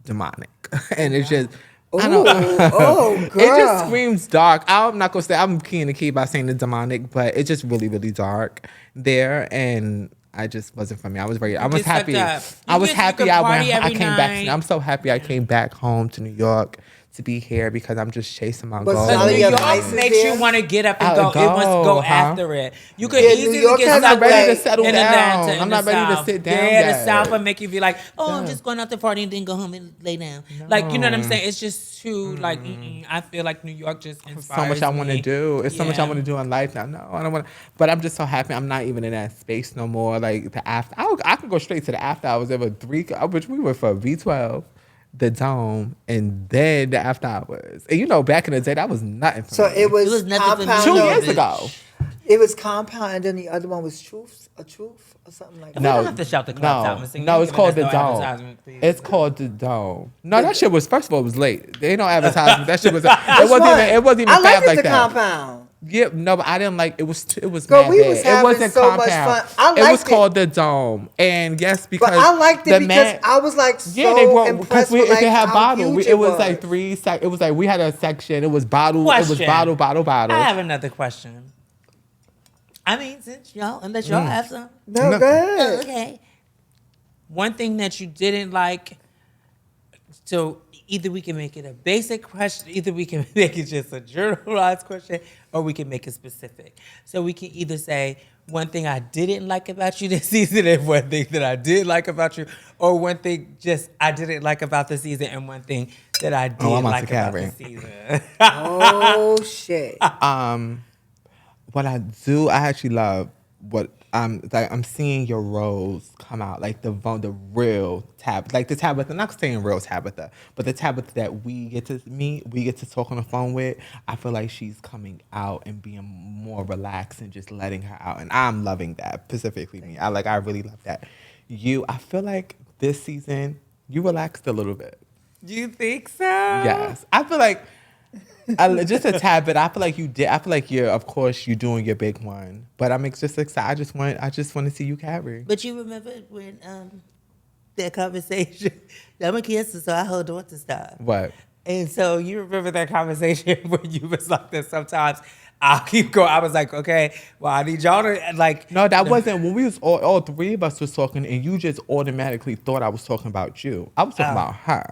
demonic. And it's just, I don't Oh, girl. it just screams dark. I'm not gonna say I'm keen to keep by saying the demonic, but it's just really, really dark there, and I just wasn't for me. I was just happy. sucked up. I was You happy. could I party went. I every came back. night. I'm so happy I came back home to New York to be here because I'm just chasing my But goals. Sally, New you have York ISIS makes there? you want to get up and I'll go. It wants to go, go huh? after it. You could Yeah, New easily York get has I'm not stuck ready to like settle in down. Atlanta. I'm in not the ready to South. sit down Yeah, yet. the South will make you be like, Oh, I'm just going out to party and then go home and lay down. like you know what I'm saying. It's just too like. I feel like New York just inspires so much I want to me. do. It's so much I Yeah. want to do in life now. No, I don't want to. But I'm just so happy I'm not even in that space no more. Like the after, I could go straight to the after hours. There were which we were for V12, the Dome, and then the after hours. And back in the day, that was nothing for So me. it was, It was nothing for me. compound. 2 of- years ago. It was compound, and then the other one was truth or something like that. We don't have to shout the clubs out, Miss Singh. No, You it's giving called us the no Dome. advertisement, please. It's called the Dome. No, that shit was, first of all, it was late. They ain't no advertisement. That shit was. It Which wasn't one? even. It wasn't even I liked fab it like to that. compound. Yeah, no, but I didn't like it. It was Girl, mad we bad. was It having wasn't so much compound. fun. I It was liked it. called the Dome, and yes, because But I liked it the because man- I was like so yeah, they brought impressed we with like it had how bottle. huge It was like was. three. It was like we had a section. It was bottle. It was Question. bottle. I have another question. I mean, since y'all, unless y'all have some. No, No. go Oh, ahead. okay. One thing that you didn't like. So either we can make it a basic question, either we can make it just a generalized question, or we can make it specific. So we can either say one thing I didn't like about you this season and one thing that I did like about you, or one thing just I didn't like about the season and one thing that I did I'm like out to about the carry. season. Oh shit. What I do, I actually love what I'm seeing your roles come out, like the real like the Tabytha, not saying real Tabytha, but the Tabytha that we get to meet, we get to talk on the phone with. I feel like she's coming out and being more relaxed and just letting her out, and I'm loving that. Specifically me, I really love that. I feel like this season you relaxed a little bit. You think so? Yes, I feel like. Just a tad bit. I feel like you did. I feel like of course, you're doing your big one. But I'm just excited. I just want to see you carry. But you remember when that conversation? I'm a kisser, so I hold on to stuff. What? And so you remember that conversation where you was like that sometimes I'll keep going. I was like, okay, well, I need y'all to like. No, that wasn't when we was all three of us was talking, and you just automatically thought I was talking about you. I was talking about her.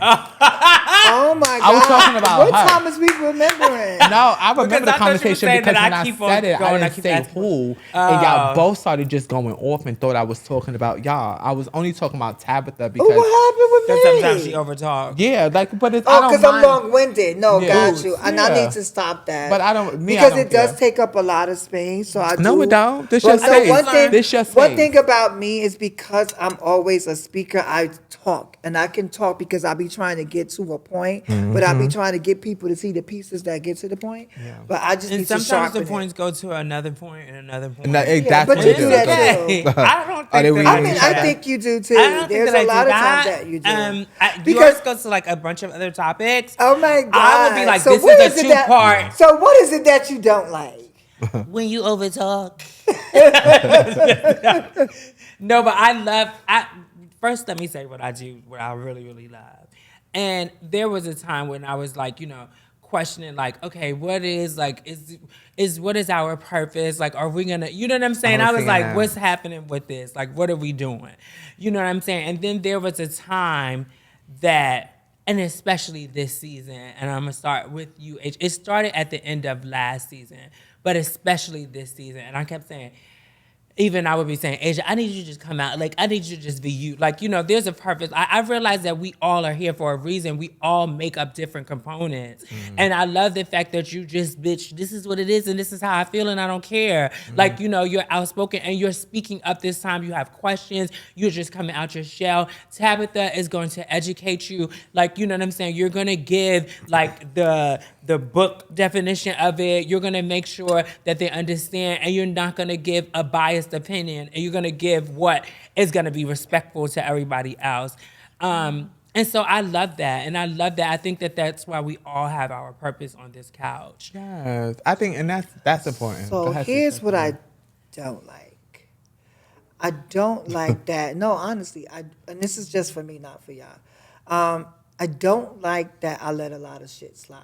Oh my God. I was talking about what her. time is we remembering? No, I remember the I thought you were conversation saying because that when I I keep on said it, going, I I didn't keep say asking- who, and y'all both started just going off and thought I was talking about y'all. I was only talking about Tabytha because Oh, what happened with Because me? sometimes she overtalks. yeah, like, but it's Oh, I don't because I'm mind. long-winded. No, Yeah. got you. And I Yeah. need to stop that. But I don't- me, I because don't it does care. take up a lot of space. So I No, do. it don't. This But your space. One thing, This your one space. thing about me is because I'm always a speaker, I talk. And I can talk because I be trying to get to a point. but I be trying to get people to see the pieces that get to the point. But I just And need to sometimes sharpen the points go to another point and another point. No, Yeah, that's but what you it do is. that Okay. too. I don't Are they think that reading I mean, each I other? think you do too. I don't There's think a that lot I do of times that. that you do. Yours Because goes to like a bunch of other topics. oh my god, I will be like, so this what is a it that? two-part. So what is it that you don't like? When you overtalk. No, but first let me say what I do, what I really, really love. And there was a time when I was like, questioning like, okay, what is like, what is our purpose? Like, are we gonna, you know what I'm saying? I was seeing like, that. what's happening with this? Like, what are we doing? You know what I'm saying? And then there was a time that, and especially this season, and I'm gonna start with you, H. It started at the end of last season, but especially this season. And I kept saying, even I would be saying, Asia, I need you to just come out. Like, I need you to just be you. Like, there's a purpose. I realize that we all are here for a reason. We all make up different components. And I love the fact that you just, bitch, this is what it is and this is how I feel and I don't care. Like, you're outspoken and you're speaking up this time. You have questions. You're just coming out your shell. Tabytha is going to educate you. Like, you know what I'm saying? You're going to give, like, the book definition of it. You're going to make sure that they understand, and you're not going to give a biased opinion, and you're going to give what is going to be respectful to everybody else. And so I love that. And I love that. I think that that's why we all have our purpose on this couch. Yes, I think, and that's important. Go So ahead, here's sister. what I don't like. I don't like that. No, honestly, and this is just for me, not for y'all. I don't like that I let a lot of shit slide.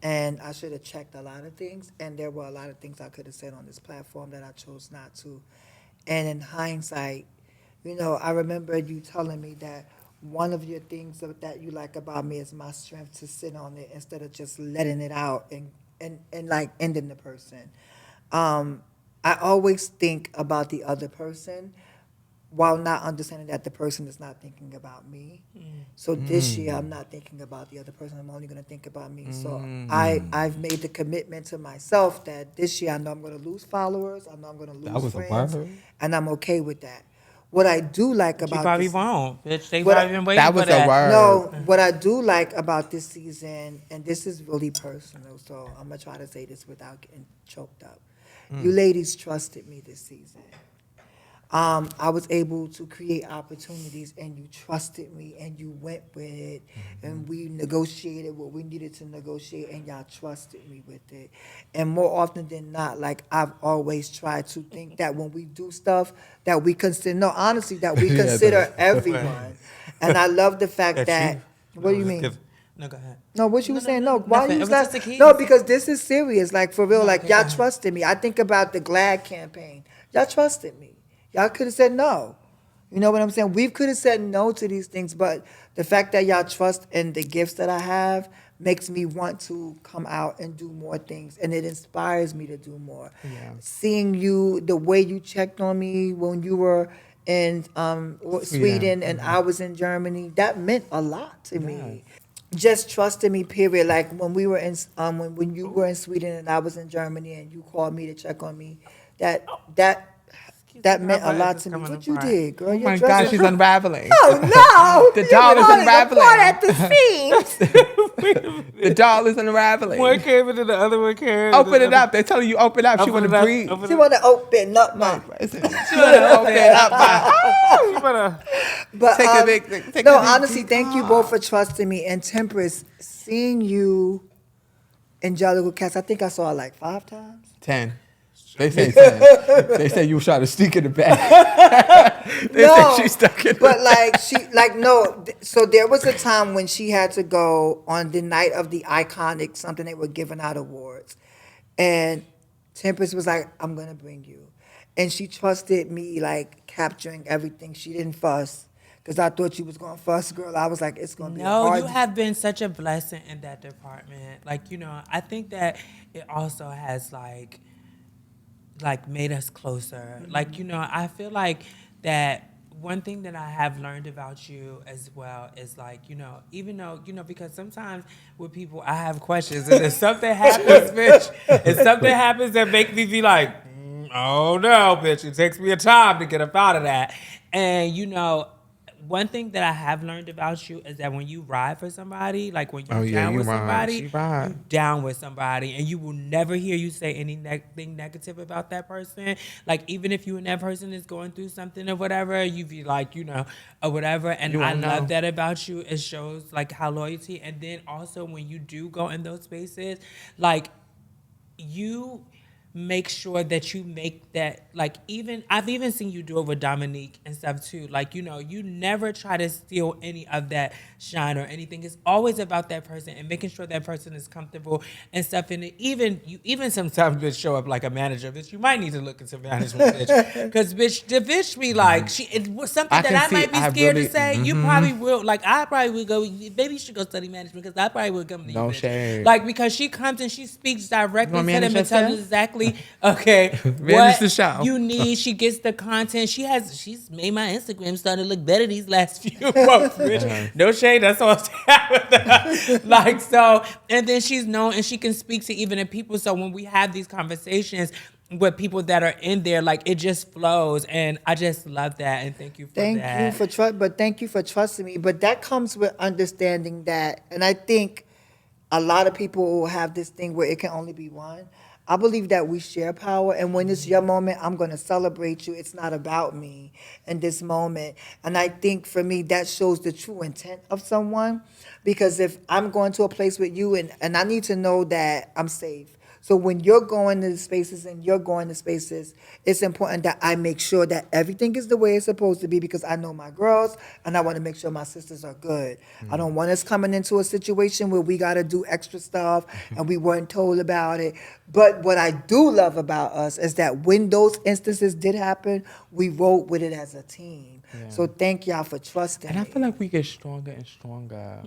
And I should have checked a lot of things, and there were a lot of things I could have said on this platform that I chose not to. And in hindsight, I remember you telling me that one of your things that you like about me is my strength to sit on it instead of just letting it out and like ending the person. I always think about the other person while not understanding that the person is not thinking about me. So this year, I'm not thinking about the other person. I'm only going to think about me. So I've made the commitment to myself that this year I know I'm going to lose followers. I know I'm going to That lose was a friends. word. And I'm okay with that. What I do like You about probably this, won't, bitch. They What probably been waiting That for was that. a word. no, what I do like about this season, and this is really personal, so I'm going to try to say this without getting choked up. You ladies trusted me this season. I was able to create opportunities, and you trusted me, and you went with it, and we negotiated what we needed to negotiate, and y'all trusted me with it. And more often than not, like I've always tried to think that when we do stuff that we consider, no, honestly, that we Yeah, consider everyone. And I love the fact that, what do you mean? No, go ahead. No, what you were saying? No, nothing. why It you was laugh? just a kid. No, because this is serious. Like for real. Like okay, go y'all ahead. trusted me. I think about the GLAD campaign. Y'all trusted me. Y'all could have said no. You know what I'm saying? We could have said no to these things, but the fact that y'all trust in the gifts that I have makes me want to come out and do more things, and it inspires me to do more. Yeah. Seeing you, the way you checked on me when you were in Sweden and I was in Germany, that meant a lot to me. Just trusting me, period. Like when we were in, when you were in Sweden and I was in Germany, and you called me to check on me, that meant a lot to me. What you did, girl? Oh Your my dress God, was she's pretty. unraveling. Oh no! The doll is Falling unraveling. apart at the seams. The doll is unraveling. One came and then the other one came. Open it up. They're telling you open up. She Open want it to up. breathe. She want to open up my. Listen, she want to open up my. But Take a big- take no, a big honestly, deep thank you both for trusting me. And Tempress, seeing you in Jellicle Cats, I think I saw it like 5 times. 10. They say 10. They say you try to sneak in the back. They say she's stuck in the but back. no. So there was a time when she had to go on the night of the iconic something they were giving out awards, and Tempress was like, "I'm gonna bring you," and she trusted me, like capturing everything. She didn't fuss. Because I thought you was going to fuss, girl. I was like, it's going to be No, hard. you have been such a blessing in that department. Like, I think that it also has like made us closer. Like, I feel like that one thing that I have learned about you as well is like, even though, because sometimes with people I have questions, and if something happens, bitch, if something happens that make me be like, oh no, bitch, it takes me a time to get up out of that. And one thing that I have learned about you is that when you ride for somebody, like when you're Oh, yeah, down you with ride. somebody, She ride. you down with somebody, and you will never hear you say anything negative about that person. Like even if you and that person is going through something or whatever, you be like, or whatever. And You I won't love know. that about you. It shows like how loyalty, and then also when you do go in those spaces, like you make sure that you make that, like, even I've even seen you do it with Dominique and stuff too. Like, you never try to steal any of that shine or anything. It's always about that person and making sure that person is comfortable and stuff. And even sometimes bitch show up like a manager, bitch. You might need to look into management, bitch, because bitch, the bitch be like, it was something I that can I see- might be I scared really- to say. You probably will. Like, I probably would go. Maybe you should go study management because I probably would come to No you, bitch. shade. Like, because she comes and she speaks directly wanna to them manage and tells them yourself? exactly, okay, Manage what the show. you need. She gets the content. She's made my Instagram starting to look better these last few months, bitch. No shade. That's all I'm saying with her. Like, so, and then she's known and she can speak to even the people. So when we have these conversations with people that are in there, like, it just flows. And I just love that. And thank you for Thank that. you thank you for trusting me. But that comes with understanding that, and I think a lot of people have this thing where it can only be one. I believe that we share power, and when it's your moment, I'm going to celebrate you. It's not about me in this moment. And I think for me, that shows the true intent of someone, because if I'm going to a place with you and I need to know that I'm safe. So when you're going to the spaces and you're going to spaces, it's important that I make sure that everything is the way it's supposed to be, because I know my girls and I want to make sure my sisters are good. I don't want us coming into a situation where we got to do extra stuff and we weren't told about it. But what I do love about us is that when those instances did happen, we rode with it as a team. Yeah. So thank y'all for trusting And I me. feel like we get stronger and stronger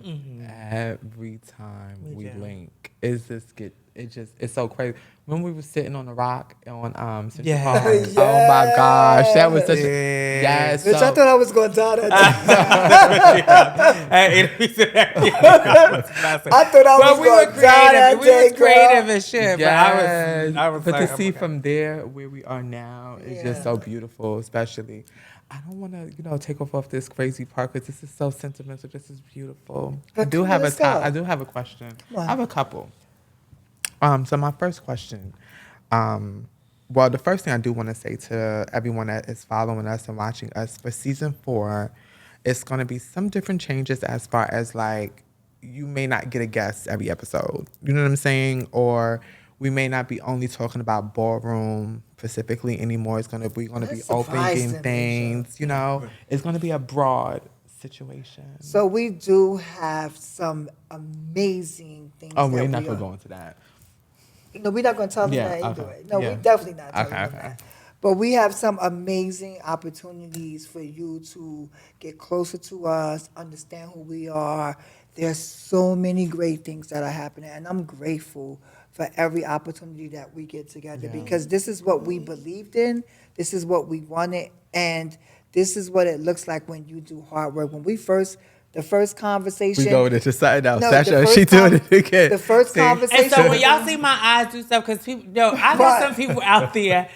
every time we do. link. It's so crazy. When we were sitting on the rock on Central Yeah. Park, oh my gosh, that was such a yes. Bitch, I thought I was going to die that day. I thought I was But we were going to die that creative. We day, was creative girl. and shit. Yes. But I was But like, to oh see my God. from there where we are now is just so beautiful, especially. I don't want to, take off this crazy part because this is so sentimental. This is beautiful. But come on, let's go. I do have a question. Come on. I have a couple. So my first question, well, the first thing I do want to say to everyone that is following us and watching us for season 4, it's going to be some different changes as far as like you may not get a guest every episode. You know what I'm saying? Or we may not be only talking about Ballroom specifically anymore. It's going to be That's opening surprising, things. It's going to be a broad situation. So we do have some amazing things. Oh, that we're not we going are- to go into that. No, we're not going to tell them Yeah, that either okay. way. No, Yeah. we're definitely not telling Okay, them okay. that. But we have some amazing opportunities for you to get closer to us, understand who we are. There's so many great things that are happening, and I'm grateful for every opportunity that we get together, because this is what we believed in, this is what we wanted, and this is what it looks like when you do hard work. When the first conversation. We going into something else. No, Sasha, the first she doing con- it again. The first See? conversation. And so when y'all see my eyes do stuff, because people, I got some people out there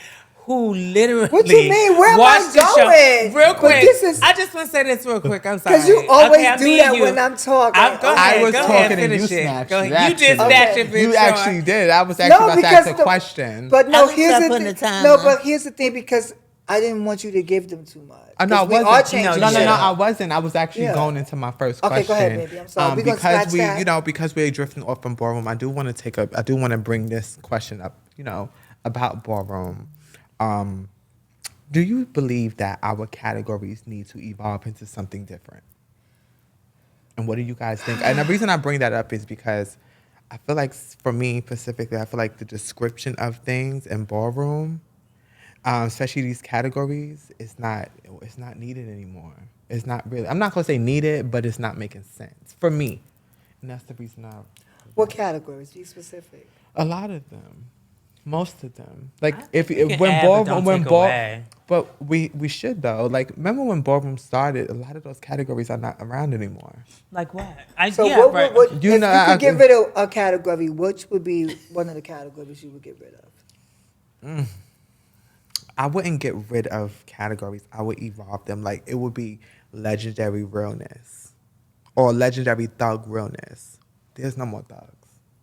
who literally. What you mean? Where am I watch the show. going? Real But quick, this is- I just want to say this real quick. I'm sorry. 'Cause you always I'm do being that you. when I'm talking. Go I ahead, was go talking ahead, and you finish it. snatched Go it, ahead. You just actually. snatched it, bitch. You Go actually on. did. I was actually about to ask a question. But no, I was here's up the on thing. the time, No, huh? but here's the thing, because I didn't want you to give them too much. No, I 'Cause we wasn't. are changing no, shit I up. wasn't. I was actually Yeah. going into my first Okay, question. go ahead, baby. I'm sorry. We gonna because scratch we, that. because we're drifting off from Ballroom, I do want to bring this question up, about Ballroom. Do you believe that our categories need to evolve into something different? And what do you guys think? And the reason I bring that up is because I feel like, for me specifically, I feel like the description of things in Ballroom, especially these categories, it's not needed anymore. It's not really. I'm not gonna say needed, but it's not making sense for me, and that's the reason What categories? Be specific. a lot of them, most of them, like think we can add, but don't take away. but we should though. Like, remember when Ballroom started? A lot of those categories are not around anymore. Like what? So Yeah, what, right. what, You if know, you I- could get rid of a category, which would be one of the categories you would get rid of? I wouldn't get rid of categories. I would evolve them. Like, it would be legendary realness or legendary thug realness. There's no more thugs.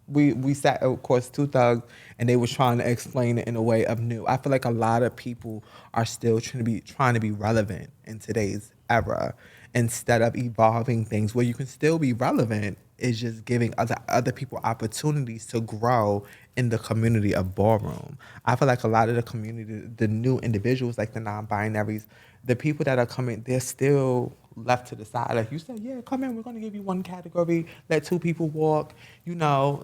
We sat, of course, two thugs, and they was trying to explain it in a way of new. I feel like a lot of people are still trying to be relevant in today's era instead of evolving things where you can still be relevant. Is just giving other people opportunities to grow in the community of Ballroom. I feel like a lot of the community, the new individuals, like the non-binaries, the people that are coming, they're still left to the side. Like you said, yeah, come in, we're going to give you one category, let two people walk,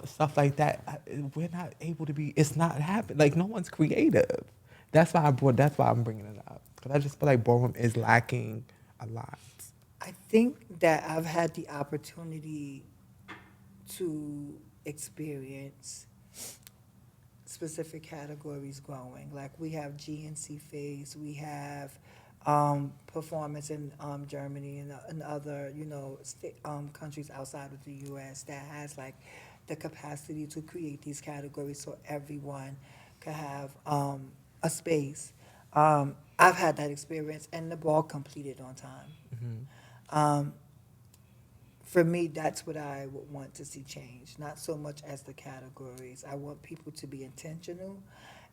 stuff like that. We're not able to be, it's not happening. Like, no one's creative. That's why I'm bringing it up. Because I just feel like Ballroom is lacking a lot. I think that I've had the opportunity to experience specific categories growing. Like we have GNC Phase, we have performance in Germany and other, countries outside of the U.S. that has like the capacity to create these categories so everyone can have a space. I've had that experience, and the ball completed on time. For me, that's what I would want to see change, not so much as the categories. I want people to be intentional,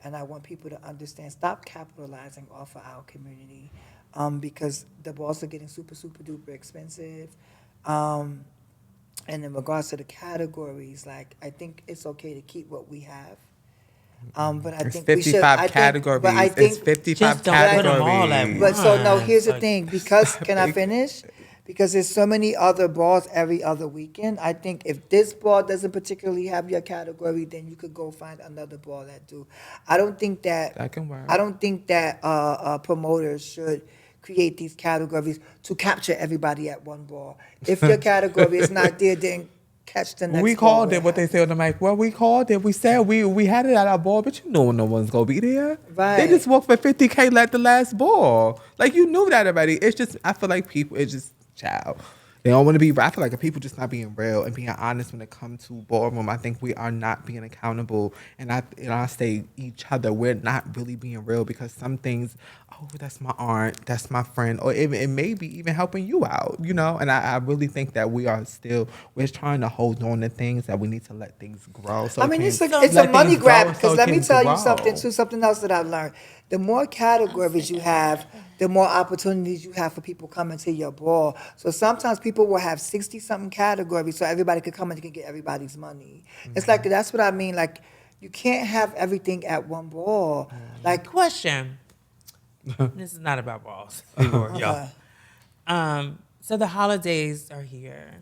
and I want people to understand, stop capitalizing off of our community, because the balls are getting super, super duper expensive. And in regards to the categories, like, I think it's okay to keep what we have. But I It's think we should. 55 categories. It's 55 Just don't put them all at categories. But so no, here's the Like- thing. Because can I finish? Because there's so many other balls every other weekend. I think if this ball doesn't particularly have your category, then you could go find another ball that do. I don't think that. That can work. I don't think that promoters should create these categories to capture everybody at one ball. If your category is not there, then catch the next. We ball called where it what they happens. say on the mic. Well, we called it. We said we had it at our ball, but you know no one's gonna be there. Right. They just walked for 50K at the last ball. Like you knew that already. It's just I feel like people. It's just child. They don't want to be. I feel like if people just not being real and being honest when it comes to Ballroom, I think we are not being accountable. And I say each other, we're not really being real because some things, oh, that's my aunt, that's my friend, or it may be even helping you out, And I really think that we're trying to hold on to things that we need to let things grow. So I mean, it's a let money things grab grow because so it let me can tell you grow. something too, something else that I've learned. The more categories you have, the more opportunities you have for people coming to your ball. So sometimes people will have 60-something categories so everybody could come and can get everybody's money. It's like, that's what I mean. Like, you can't have everything at one ball. Like, Question. This is not about balls anymore, y'all. So the holidays are here.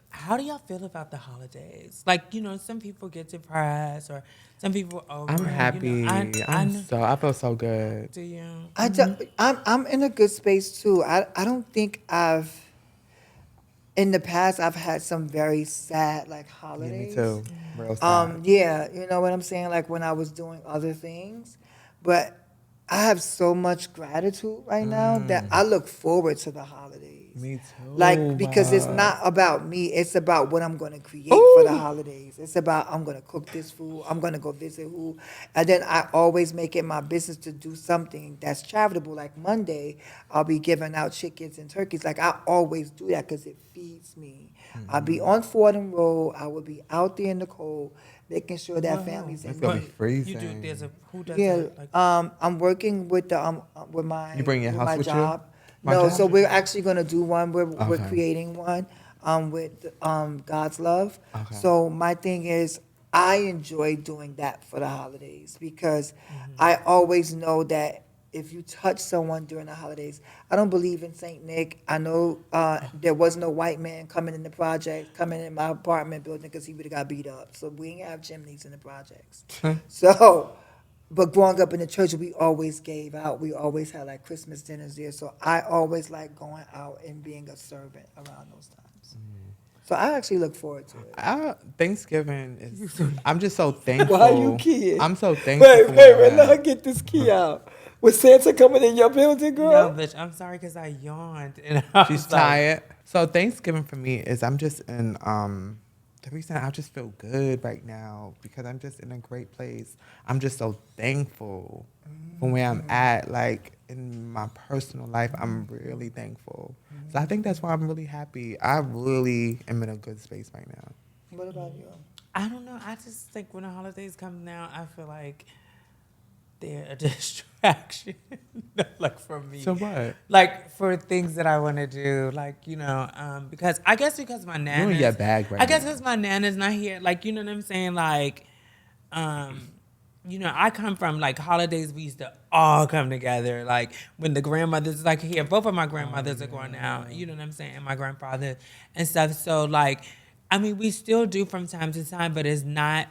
How do y'all feel about the holidays? Like, some people get depressed or some people over I'm it, happy. I feel so good. Do you? I'm in a good space too. I don't think in the past I've had some very sad like Yeah, holidays. me too. Real sad. Yeah, you know what I'm saying? Like when I was doing other things. But I have so much gratitude right now that I look forward to the holidays. Me too. Like, because it's not about me, it's about what I'm going to create for the holidays. It's about, I'm going to cook this food, I'm going to go visit who. And then I always make it my business to do something that's charitable. Like Monday, I'll be giving out chickens and turkeys. Like, I always do that because it feeds me. I'll be on Fordham Road, I will be out there in the cold, making sure that families in It's gonna be need. freezing. Who does Yeah, it? Like, I'm working with the with my You bring your with house my with you? job. My No, job? so we're actually gonna do one. We're Okay. creating one with God's love. Okay. So my thing is, I enjoy doing that for the holidays because I always know that if you touch someone during the holidays, I don't believe in Saint Nick. I know there was no white man coming in the project, coming in my apartment building because he would have got beat up. So we ain't have chimneys in the projects. So. But growing up in the church, we always gave out. We always had like Christmas dinners there. So I always like going out and being a servant around those times. So I actually look forward to it. Thanksgiving is. I'm just so thankful. Why you keying? I'm so thankful. for what I have. get this key out. Was Santa coming in your building, no, bitch, I'm sorry because I yawned. And I She's was like, tired. So Thanksgiving for me is I'm just in the reason I just feel good right now because I'm just in a great place. I'm just so thankful for where I'm at. Like in my personal life, I'm really thankful. So I think that's why I'm really happy. I really am in a good space right now. What about you? I don't know. I just think when the holidays come now, I feel like they're a distraction. Like for me. So what? Like for things that I want to do, like, because I guess because my nana. You're in your bag right I guess now. because my nana's not here. Like, you know what I'm saying? Like, I come from like holidays we used to all come together. Like when the grandmothers like here, both of my grandmothers are going out. You know what I'm saying? And my grandfather and stuff. So like, I mean, we still do from time to time, but it's not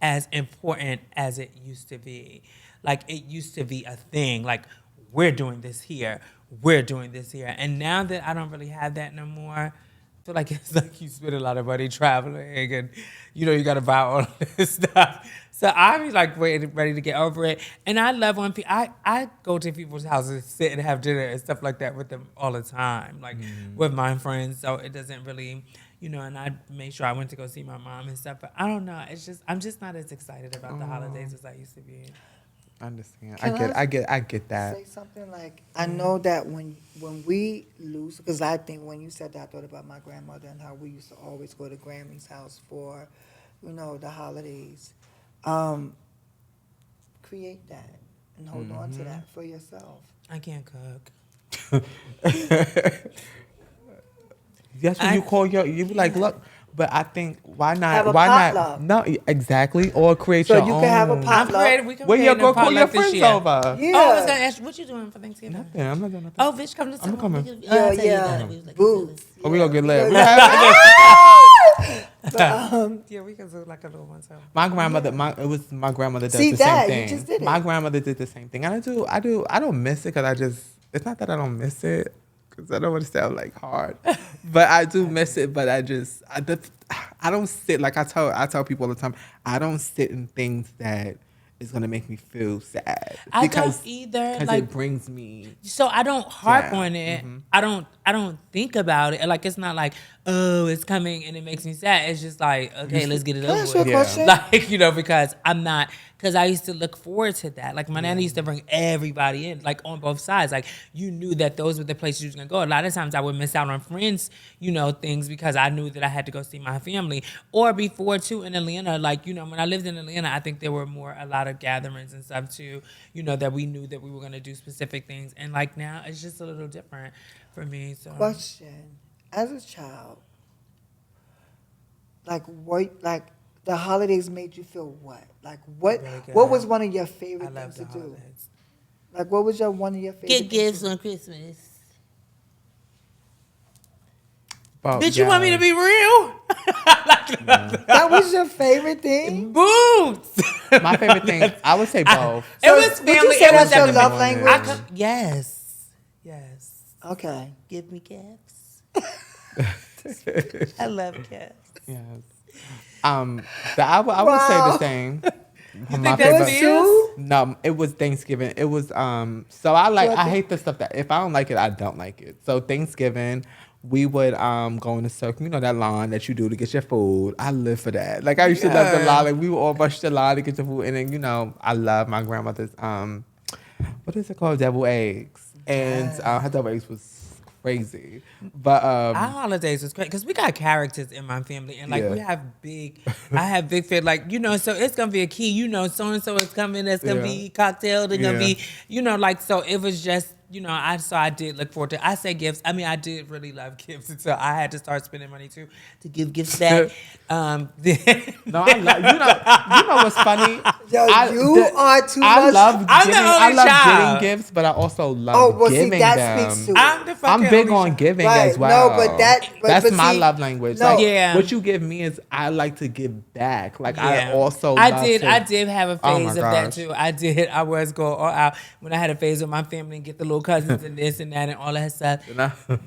as important as it used to be. Like it used to be a thing. Like we're doing this here, we're doing this here, and now that I don't really have that no more. I feel like it's like you spend a lot of money traveling and, you got to buy all this stuff. So I'm like ready to get over it. And I love when I go to people's houses, sit and have dinner and stuff like that with them all the time, like with my friends. So it doesn't really, and I made sure I went to go see my mom and stuff. But I don't know. I'm just not as excited about the holidays as I used to be. I understand. Can I get that. Say something like, I know that when we lose, because I think when you said that, I thought about my grandmother and how we used to always go to Grammy's house for, the holidays. Create that and hold on to that for yourself. I can't cook. That's when you call you be like, look, but I think why not? Have a why potluck. not? No, exactly. Or create So your you own. can have a potluck. We can Where create you go a call your potluck this friends year. over? Yeah. Oh, I was gonna ask you, what you doing for Thanksgiving? Nothing. I'm not doing nothing. Oh, bitch, come to I'm coming. Yeah. Boots. Oh, we gonna get lit. Yeah, we can do like a little one time. My grandmother, my grandmother does See the that? same You thing. just did it. My grandmother did the same thing. And I don't miss it because it's not that I don't miss it because I don't want to sound like hard, but I do miss it. But I don't sit, like I tell people all the time, I don't sit in things that is going to make me feel sad. I don't either. Because Like, it brings me. so I don't harp Yeah, on it. I don't think about it. Like it's not like, oh, it's coming and it makes me sad. It's just like, okay, let's get it Can I over ask you a with. question? Like, because because I used to look forward to that. Like my nana used to bring everybody in, like on both sides. Like you knew that those were the places you was gonna go. A lot of times I would miss out on friends, things because I knew that I had to go see my family. Or before too in Atlanta, like, when I lived in Atlanta, I think there were a lot of gatherings and stuff too, that we knew that we were gonna do specific things. And like now it's just a little different for me. So Question: as a child, the holidays made you feel what? Like what? Really good. What was one of your I favorite love things the to do? holidays. Like what was one of your favorite? Get things gifts to do? on Christmas. Oh, Bitch, you want me to be real? That was your favorite thing? Boots. My favorite thing, I would say both. It was would you family. say It was that's your definitely- love language? Yes. Okay. Give me gifts. I love gifts. Yes. I would say Wow. the same. You My think that's favorite- Femmes? No, it was Thanksgiving. It was so I hate the stuff that if I don't like it, I don't like it. So Thanksgiving, we would go in a circle, that line that you do to get your food. I live for that. Like I used to love the line. Like we would all rush the line to get your food. And then, I love my grandmother's what is it called? Deviled eggs. And her deviled eggs was crazy. But Our holidays was great because we got characters in my family, and like Yeah. we have I have big fit, like so it's gonna be a key, so and so is coming, that's gonna Yeah. be cocktail, they're gonna Yeah. be, like so it was just. I did look forward to. I say gifts. I mean, I did really love gifts, and so I had to start spending money too to give gifts back. no, I love you know what's funny? Yo, are too I much. love I'm the giving, only I love child. getting gifts, but I also love Oh, well, see, giving that them. speaks to it. I'm the fucking I'm big only on child. giving Right. as well. No, but that's but my see, love language. no. Like, Yeah. what you give me is I like to give back. Like Yeah. I also I love did. to- I did have a Oh my phase of that gosh. too. I did. I was going all out when I had a phase with my family and get the little cousins and this and that and all that stuff.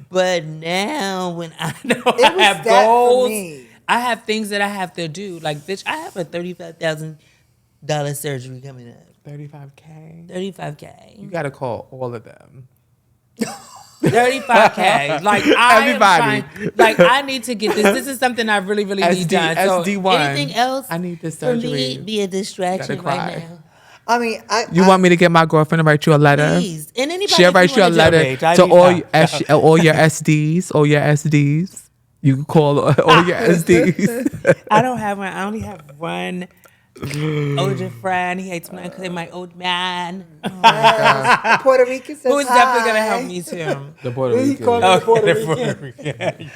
But now when I know It was I have that for goals, me. I have things that I have to do. Like, bitch, I have a $35,000 surgery coming up. 35K. You $35K. gotta call all of them. $35K. Like I Everybody. am trying, like I need to get this. This is something I really need done. So SD1. Anything else? I need this For surgery. me, be a distraction Gotta cry. right now. I mean, You want me to get my girlfriend to write you a letter? Please. And anybody She'll write you a letter to all your SDs, all your SDs. You can call all your SDs. I don't have one. I only have one older friend. He hates when I call him my old man. the Puerto Rican says Who's definitely gonna help me too. The Puerto He Rican. called me the Puerto the Rican. Puerto Rican.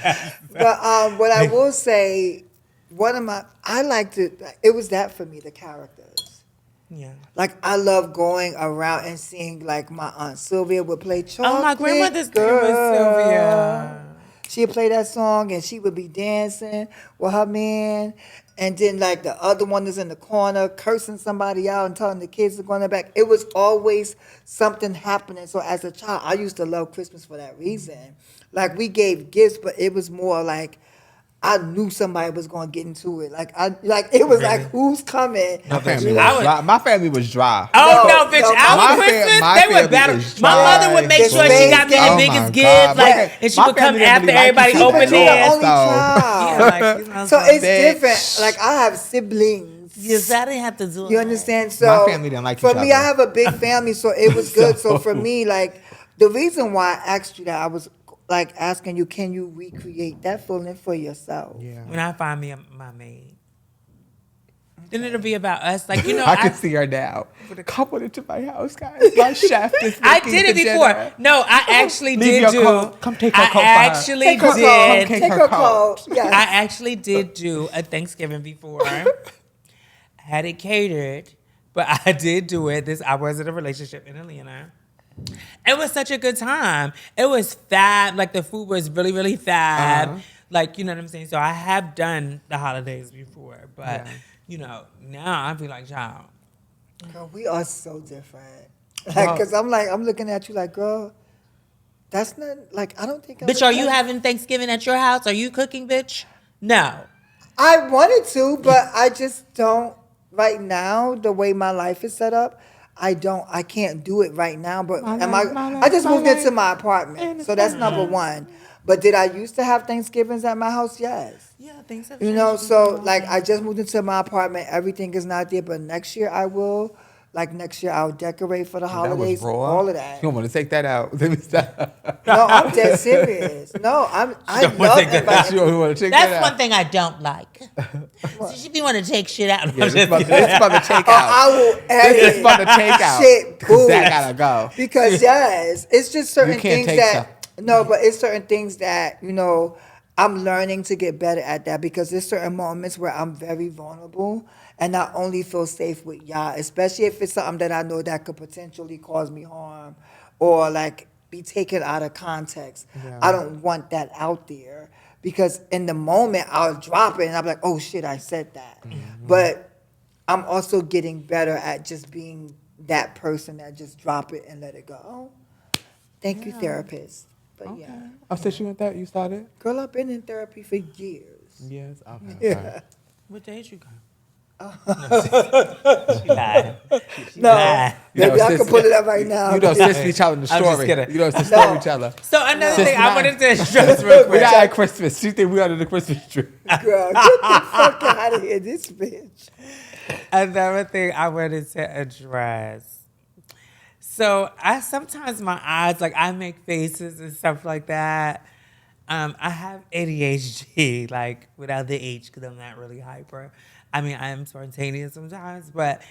But what I will say, it was that for me, the characters. Yeah. Like, I love going around and seeing, like, my Aunt Sylvia would play Chocolate Oh, my grandmother's name Girl. was Sylvia. She'd play that song and she would be dancing with her man. And then, like, the other one is in the corner cursing somebody out and telling the kids to go in the back. It was always something happening. So as a child, I used to love Christmas for that reason. Like, we gave gifts, but it was more like I knew somebody was going to get into it. It was like, who's coming? My family You was know? dry. My family was dry. Oh No, no, bitch! no, Our my Christmas, my they would family battle. was My dry. mother would make The sure she got me space the game. biggest my gift, God. like, and she My would come family didn't after really like everybody each other. But open you're the theirs. only So- child. Yeah, like, you know, So it's Bitch. different. Like, I have siblings. Yes, I didn't have to do You that. understand? So My family didn't like for each me, other. I have a big family, so it was good. So for me, like, the reason why I asked you that, I was like asking you, can you recreate that feeling for yourself? Yeah. When I find me my maid, then it'll be about us. Like, you know, I can see her now. Come with it to my house, guys. My chef is I making did it the before. dinner. No, I actually Leave did your do. coat. Come take her I coat for her. actually Take her did. coat. Take Take her her coat. coat. Yes. I actually did do a Thanksgiving before. Had it catered, but I did do it. I was in a relationship in Atlanta. It was such a good time. It was fab. Like, the food was really, really fab. Like, you know what I'm saying? So I have done the holidays before, but you know, now I feel like, child. Girl, we are so different. Like, cause I'm looking at you like, girl, that's not like, I don't think. I Bitch, would are you do- having Thanksgiving at your house? Are you cooking, bitch? No. I wanted to, but I just don't right now. The way my life is set up, I can't do it right now. But I just moved into my apartment, so that's number one. But did I used to have Thanksgivings at my house? Yes. Yeah, things have You know, so like I just moved into my apartment. Everything is not there, but next year I will. Like next year I'll decorate for the That was holidays. raw. All of that. You don't want to take that out. Let me stop. No, I'm dead serious. No, I don't wanna love take that You inviting. don't want to take That's that one out. thing I don't like. So she be want to take shit out. Yeah, this about to take Oh, out. I will edit. This is about to take out. Shit, 'Cause boo. that gotta go. Because yes, it's just certain You can't things take that no, but it's certain things that I'm learning to get better at that because there's certain moments where I'm very vulnerable and I only feel safe with y'all, especially if it's something that I know that could potentially cause me harm or like be taken out of context. Yeah. I don't want that out there because in the moment I'll drop it and I'll be like, oh shit, I said that. But I'm also getting better at just being that person that just drop it and let it go. Thank you, therapist. But yeah. Oh, since you went there, you started? Girl, I've been in therapy for years. Yes. Okay. Yeah. What day did you go? She lied. No, lied. maybe I can pull it up right now. You know, sis be telling the I'm just story. kidding. You know, sis No. each other. So another Sis thing I not- wanted to address real We're quick. not at Christmas. She think we under the Christmas tree. Girl, get the fuck out of here, this bitch. Another thing I wanted to address. So sometimes my eyes, like I make faces and stuff like that. I have ADHD, like without the H, because I'm not really hyper. I mean, I am spontaneous sometimes, but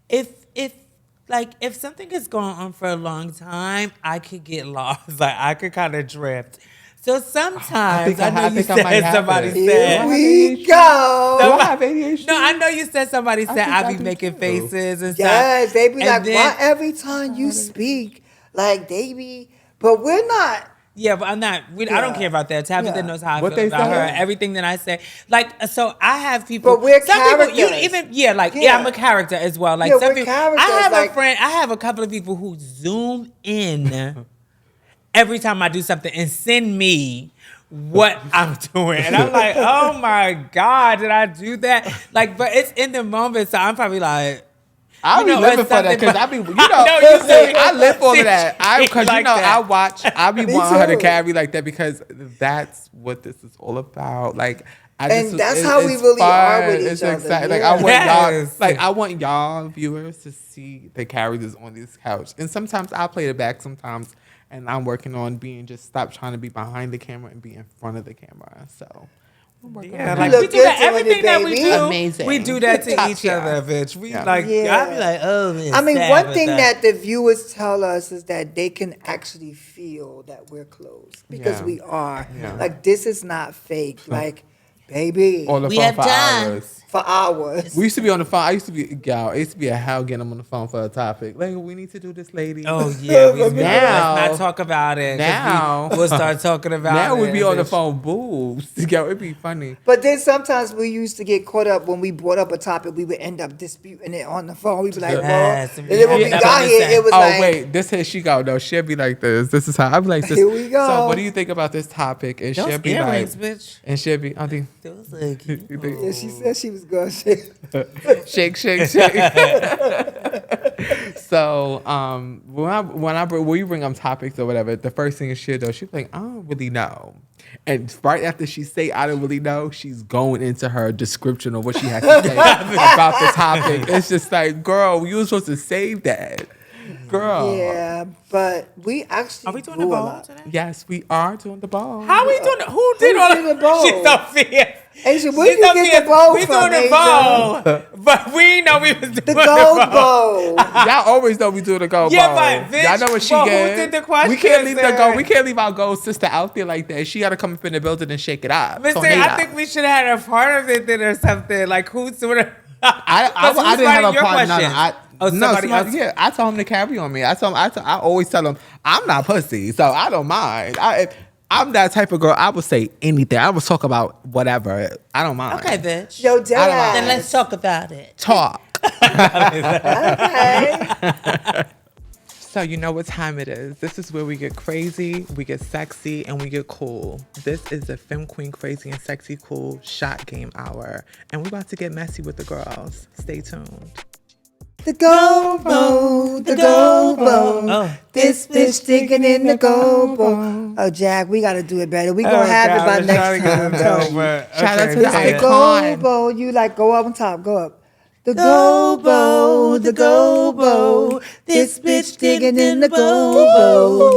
if something is going on for a long time, I could get lost. Like I could kind of drift. So sometimes I know you said somebody Here said. we go. Do I have ADHD? No, I know you said somebody said think I I be do making too. faces and stuff. Yes, they be And like, then- why every time you speak, like they be, but we're not. Yeah, but I'm not. I don't Yeah. care about that. Tabytha Yeah. knows how I What feel they about her. say? Everything that I say, like, so I have people. But we're some people, you characters. even yeah, Yeah. I'm a character as well. Like Yeah, some we're people, characters, I have like- a friend. I have a couple of people who zoom in every time I do something and send me what I'm doing, and I'm like, oh my god, did I do that? Like, but it's in the moment, so I'm probably like. I you be know, living or for that because I something, be, but- I know you see, do. I live for that. Because Like you know, that. I be Me wanting her to too. carry like that because that's what this is all about. Like, And that's how we really are with each It's other, exciting. Like yeah. I want Yes. y'all, like I want y'all viewers to see the characters on this couch. And sometimes I play it back. Sometimes, and I'm working on being just stop trying to be behind the camera and be in front of the camera. So. Yeah, You like look we do good that. doing Everything it, that we baby. do, Amazing. we do that to Top each tier. other, bitch. We Yeah. like, Yeah. I be like, oh, man, I mean, sad one with thing that the viewers tell us is that they can actually feel that we're close because Yeah. we are. Yeah. Like, this is not fake. Like, baby, On the We phone have for time. hours. for hours. We used to be on the phone. I used to be, y'all. It used to be a hell getting them on the phone for a topic. Like, we need to do this, lady. Oh yeah, we Now- let's not talk about it. 'Cause Now- we'll start talking about it. Now we be on the bitch. phone, boobs. Yo, it'd be funny. But then sometimes we used to get caught up when we brought up a topic, we would end up disputing it on the phone. We'd be like, well, Yes, and then when we yeah. got here, it was Oh like, wait, this here she go. No, she'll be like this. This is how I'm like this. Here we go. So what do you think about this topic? And Those she'll be like, earrings, bitch. and she'll be, I think, Those are cute. you think- yeah, she said she was going to shake. shake, shake, shake. So when we bring up topics or whatever, the first thing is she'll do, she'll be like, I don't really know. And right after she say I don't really know, she's going into her description of what she has to say about the topic. It's just like, girl, you were supposed to save that. Girl. Yeah, but we actually Are we doing grew the a bowl lot. today? Yes, we are doing the ball. How we doing? Who did all did the bowl? She's Sophia. Asia, where you get the bowl We from, doing the Asia? bowl, but we know we was doing The gold bowl. Y'all always know we do the gold Yeah, ball. but bitch, Y'all know what she well, who get. did the question, We can't leave the sir? gold. We can't leave our gold sister out there like that. She got to come up in the building and shake it up. Listen, Tornado. I think we should have had a part of it then or something. Like who sort of? I didn't have a part. No, somebody else. Yeah, I told him to carry on me. I always tell him I'm not pussy, so I don't mind. I'm that type of girl. I would say anything. I would talk about whatever. I don't mind. Okay, bitch. Yo, I don't know. Dad. Then let's talk about it. Talk. Okay. So you know what time it is. This is where we get crazy, we get sexy, and we get cool. This is the Femme Queen Crazy and Sexy Cool Shot Game Hour. And we're about to get messy with the girls. Stay tuned. The gold bowl, the gold bowl. Oh. This bitch sticking in the gold bowl. Oh, Jack, we got to do it better. We going to have it by next time. Shout out to It's the the icon. gold bowl. You like go up on top, go up. The gold bowl, the gold bowl. This bitch sticking in the gold bowl.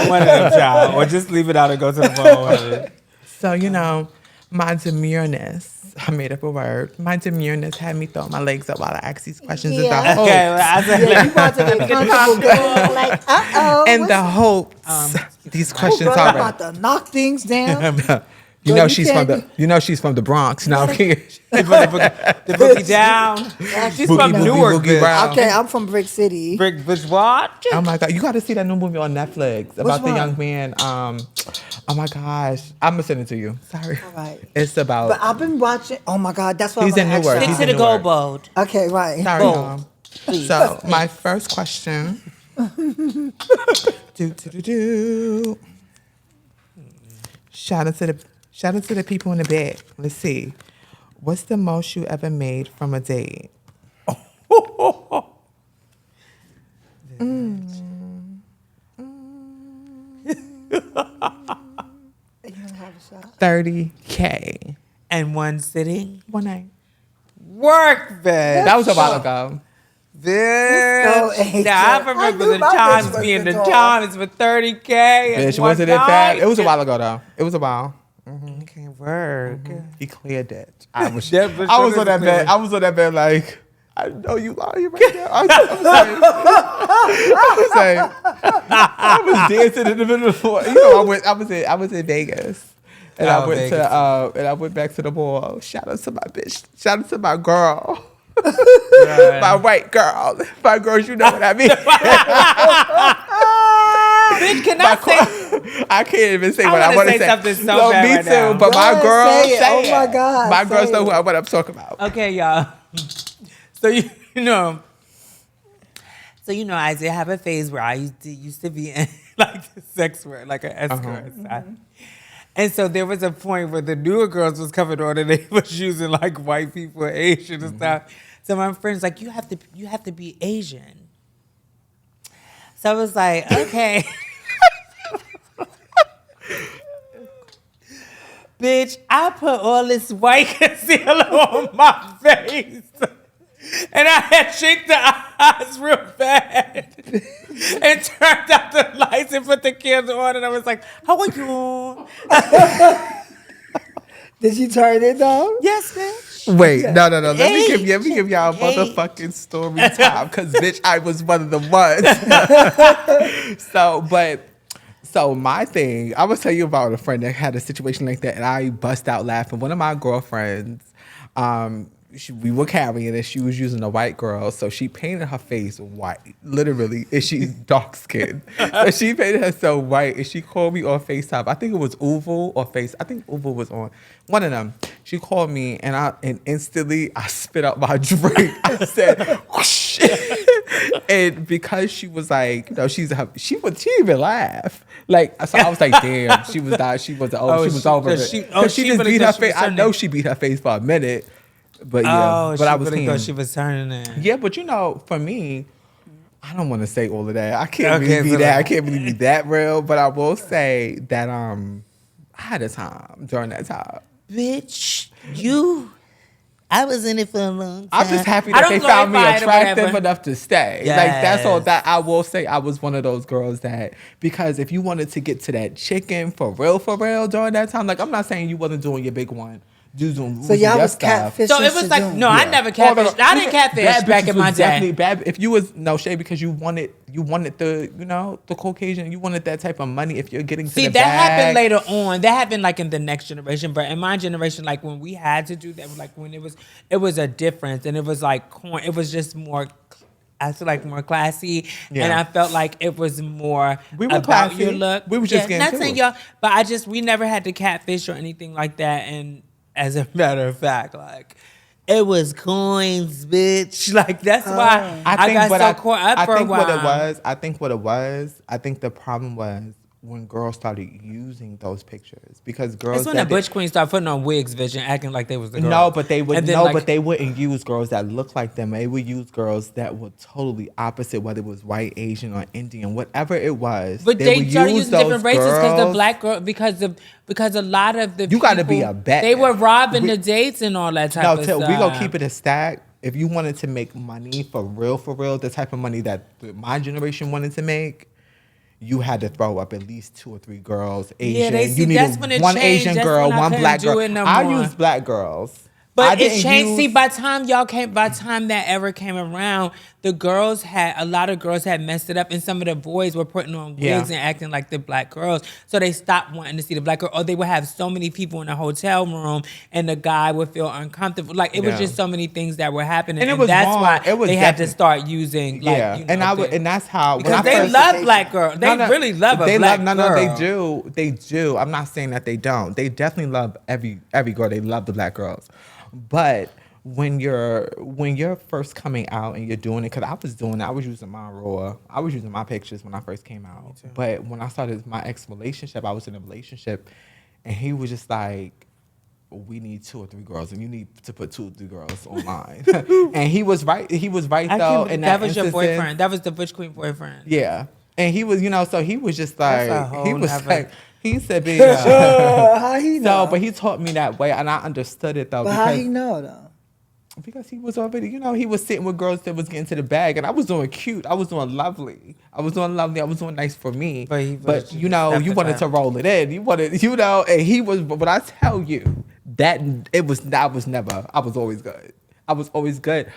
One of them, child, or just leave it out and go to the phone. So, you know, my demureness, I made up a word. My demureness had me throw my legs up while I asked these questions in the Yeah. hope. Okay, well, I said, Yeah, you about to get comfortable, girl. Like, uh-oh. In the hopes these questions Girl, I'm about are. to knock things down. You Girl, know you she's can't from the. You know she's from the Bronx. No, I'm kidding. the boogie down. She's Boogie, from boogie, Newark, boogie, bitch. brown. Okay, I'm from Brick City. Brick, bitch, what? Oh my god, you got to see that new movie on Netflix about the one? young man. Oh my gosh, I'm gonna send it to you. Sorry. All right. It's about. But I've been watching. Oh my God, that's what He's I'm in gonna Newark. ask He's y'all. Stick to the gold bowl. Okay, right. Sorry, Boom. y'all. So my first question. do. Shout out to the people in the back. Let's see. What's the most you ever made from a date? You wanna have a shot? $30K. And one sitting. One night. Work, bitch. That was a while ago. Let's go, Bitch. Now, I remember I knew the my times bitch was being the the dog. times for 30K. and Bitch, one wasn't it bad? night. It was a while ago though. It was a while. Okay, work. He cleared it. I was, Yeah, but I was so on that does bed. it. I was on that bed like, I know you lying right now. I was dancing in the middle of the floor. You know, I was in Vegas. And Oh, I went Vegas. to and I went back to the mall. Shout out to my bitch. Shout out to my girl. My white girl. My girls, you know what I mean. Bitch, can I say? I can't even say I what I wanna want to say say. something so No, bad me right too. now. But Go my ahead, girls say it. say Oh it. my God, My girls say know it. what I'm talking about. Okay, y'all. So you know, Isaiah, I have a phase where I used to be in like the sex work, like an escort. And so there was a point where the newer girls was coming on and they was using like white people, Asian and stuff. So my friend's like, you have to be Asian. So I was like, okay. Bitch, I put all this white concealer on my face. And I had shaked the eyes real bad. And turned out the lights and put the candle on. And I was like, how are you? Did you turn it though? Yes, bitch. Wait, no. Let me give y'all a Hey. motherfucking story time, because bitch, I was one of the ones. So my thing, I was tell you about a friend that had a situation like that, and I bust out laughing. One of my girlfriends, we were carrying and she was using a white girl, so she painted her face white, literally, and she's dark skinned. So she painted herself white, and she called me on FaceTime. I think it was Uval or Face. I think Uval was on one of them. She called me, and instantly I spit out my drink. I said, whoosh. And because she was like, you know, she didn't even laugh. Like, so I was like, damn, she was over it. she Because she just really beat her thought she face. was I know turning. she beat her face for a minute. But yeah, but I was really him. thought she was turning it. Yeah, but you know, for me, I don't want to say all of that. I can't Okay, really be so that. I like- can't really be that real. But I will say that I had a time during that time. Bitch, I was in it for a long time. I'm just happy I that don't they found me glorify it or attractive whatever. enough to stay. Like, that's all Yes. that I will say. I was one of those girls that, because if you wanted to get to that chicken for real during that time, like, I'm not saying you wasn't doing your big one. So y'all was catfish. So it was like, no, I never catfished. I didn't catfish back in my day. Bad, if you was Shay, because you wanted the, you know, the Caucasian, you wanted that type of money. If you're getting to See, the that bag, happened later on. That happened like in the next generation. But in my generation, like when we had to do that, like when it was a difference, and it was like corn. It was just more, I feel like more classy, Yeah. and I felt like it was more We were about classy. your look. We were just getting not to saying it. y'all, but we never had to catfish or anything like that. And as a matter of fact, like. It was coins, bitch. Like that's why I think got what so caught up for a while. I think the problem was when girls started using those pictures, because girls. It's when the Butch Queens started putting on wigs, bitch, and acting like they was the girl. No, but they would And then, like, they wouldn't use girls that looked like them. They would use girls that were totally opposite, whether it was white, Asian, or Indian, whatever it was. But they would started use using different those races because the girls. black girl because a lot of the You gotta be people, a bet. They were robbing the dates and all that type of stuff. We gonna keep it a stack. If you wanted to make money for real, the type of money that my generation wanted to make, you had to throw up at least 2 or 3 girls, Asian. You that's when needed it one changed. Asian That's girl, when I one couldn't black do girl. it no I more. used black girls. I But it didn't changed. use- See, by the time that era came around, a lot of girls had messed it up, and some of the boys were putting on wigs Yeah. and acting like the black girls. So they stopped wanting to see the black girl, or they would have so many people in a hotel room, and the guy would feel uncomfortable. Like it was Yeah. just so many things that were happening, And it and was that's wrong. why It was they had to definitely- start using. Like, Yeah, you know, and that's how when because I they first- love black girls. They really love a black girl. No, they do. They do. I'm not saying that they don't. They definitely love every girl. They love the black girls. But when you're first coming out and you're doing it, because I was doing it, I was using my raw. I was using my pictures when I first came out. But when I started my ex-relationship, I was in a relationship, and he was just like, we need 2 or 3 girls, and you need to put 2 or 3 girls online. And he was right. He was right though. And that was your boyfriend. That was the Butch Queen boyfriend. Yeah. And he was, so he was just That's a like, whole he was nother- like, he said, "Bitch." How he know? So, but he taught me that way, and I understood it though. But how he know though? Because he was already, he was sitting with girls that was getting to the bag, and I was doing cute. I was doing lovely. I was doing nice for me. But he was But just you stepping wanted back. to roll it in. You wanted, and he was. But I tell you that I was always good. I was always good.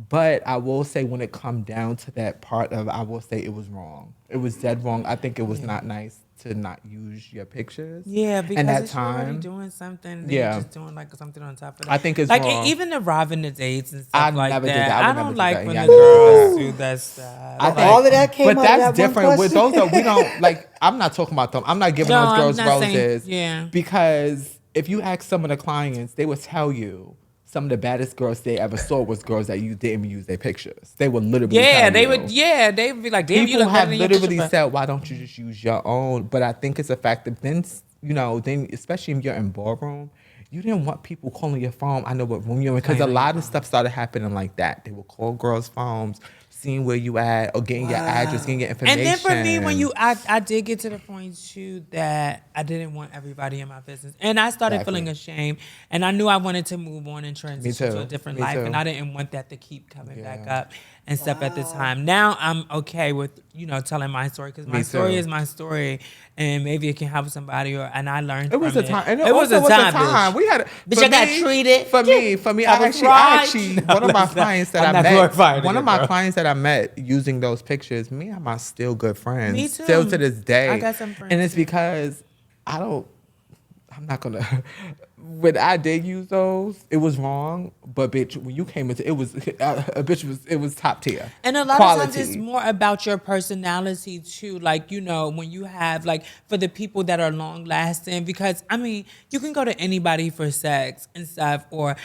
But I will say, when it come down to that part of, I will say it was wrong. It was dead wrong. I think it was not nice to not use your pictures. Yeah, because and that if you're already time. doing something, then Yeah. you're just doing like something on top of that. I think it's like wrong. Even the robbing the dates and I stuff like never that. did that. I would I never don't do like that. when Yeah, the I never did girls that. do that stuff. I think- All of that came but out that's of that different. one With question? those, we don't like. I'm not talking about them. I'm not giving No, those I'm girls not saying- roses. yeah. Because if you ask some of the clients, they would tell you some of the baddest girls they ever saw was girls that you didn't even use their pictures. They would literally. Yeah, tell they you. would. Yeah, they would be like, "Damn, you People look better have than your literally picture." said, "Why don't you just use your own?" But I think it's a fact that then you know, then especially if you're in ballroom, you didn't want people calling your phone. I know what room you're in, because a lot of stuff started happening like that. They would call girls' phones, seeing where you at, or getting your address, getting your information. And then for me, when I did get to the point too that I didn't want everybody in my business, and I started feeling ashamed, and I knew I wanted to move on and transition to a different life, and I didn't want that to keep coming back up and stuff at the time. Now I'm okay with, you know, telling my story, because my story is my story, and maybe it can help somebody. And I learned it was from a time. And it was a time. Bitch. We had. But you got treated. For me, I actually one of my clients that I met. One of my clients that I met using those pictures. Me and my still good friends. Me too. Still to this day. I got some friends. And it's because I'm not gonna. When I did use those, it was wrong. But bitch, when you came into it was it was top tier. And a lot of times it's more about your personality too. Like, you know, when you have, like, for the people that are long lasting, because I mean, you can go to anybody for sex and stuff, or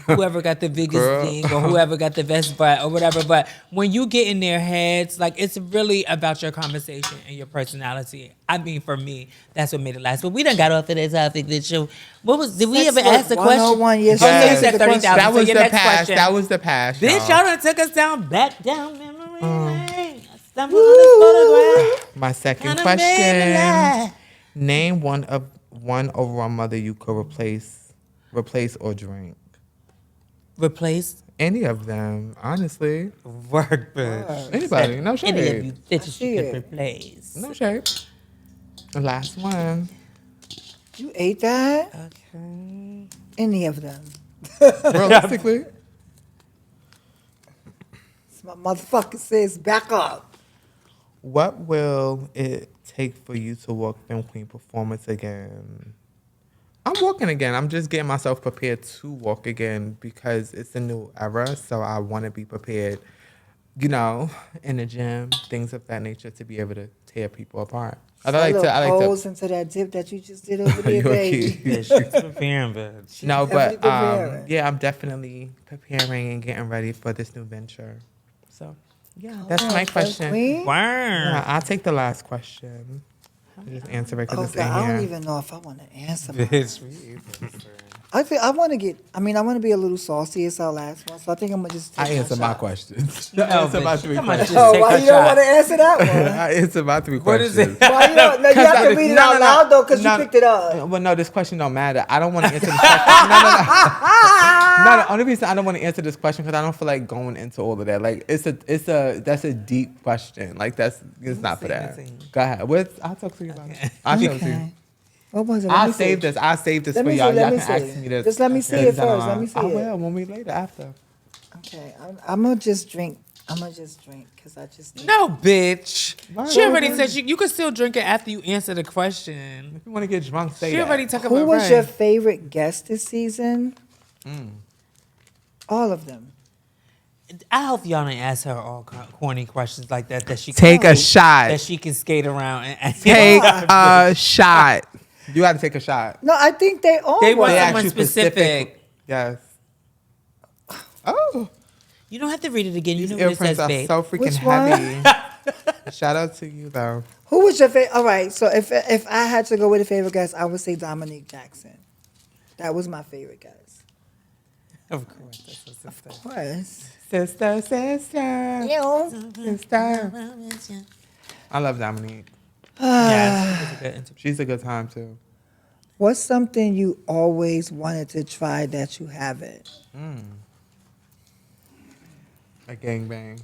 whoever got the biggest thing, or whoever got the best butt, or whatever. But when you get in their heads, like, it's really about your conversation and your personality. I mean, for me, that's what made it last. But we done got off of that topic. Did we ever ask the question? 101, yes. Oh, you said 30,000. That was so your the next past. question. That was the past. Bitch, y'all. y'all done took us back down memory lane. I stumbled on this photograph. My second Kinda made me question. laugh. Name one overall mother you could replace or drink. Replace Any of them, honestly. work, bitch. Anybody, no Any of you shade. bitches you see could it. replace. No shade. The last one. You ate that? Okay. Any of them? Realistically. My motherfucker says back up. What will it take for you to walk Femme Queen performance again? I'm walking again. I'm just getting myself prepared to walk again because it's a new era. So I want to be prepared, you know, in the gym, things of that nature, to be able to tear people apart. I like to into that dip that you just did over there, You're baby. cute. Yeah, she's preparing, bitch. No, but definitely preparing. yeah, I'm definitely preparing and getting ready for this new venture. So yeah, that's my Femme question. Queen? Yeah, Word. I'll take the last question. Just answer it because Oh, it's God, in I don't here. even know if I want to answer. mine. Bitch. I want to be a little saucy as our last one, so I think I'm gonna just. Take I answer my shot. questions. No, I answer my bitch, 3 come on, questions. just Oh, take why a you don't shot. want to answer that one? I answer my 3 What is questions. it? Why you don't? No, you have to read it out loud though, because you picked it up. Well, no, this question don't matter. I don't want to answer this question. No. The only reason I don't want to answer this question because I don't feel like going into all of that. Like that's a deep question. Like it's not for that. Go ahead. I'll talk to you about it. I'll show it to you. Okay. What was it? Let I'll me see. save this. I'll save this Let for me y'all. see, let Y'all me can see. ask me this. Just let me see it first. Let me see I it. will when we later after. Okay, I'm gonna just drink. Because I just. No, bitch. Why? She already said you could still drink it after you answer the question. If you want to get drunk, say She that. already took up Who a was your break. favorite guest this season? All of them. I hope y'all didn't ask her all corny questions like that. That she Take can, a shot. That she can skate around and Take a shot. You got to take a shot. No, I think they all They were. want They someone asked you specific. Yes. Oh, You don't have to read it again. You these know what it earphones says, are babe. so freaking Which one? heavy. Shout out to you though. Who was your favorite? All right, so if I had to go with a favorite guest, I would say Dominique Jackson. That was my favorite guest. Of course. That's what it says. Of course. Sister. Sister. I love Dominique. Yes, it was a good interview. She's a good time too. What's something you always wanted to try that you haven't? A gangbang.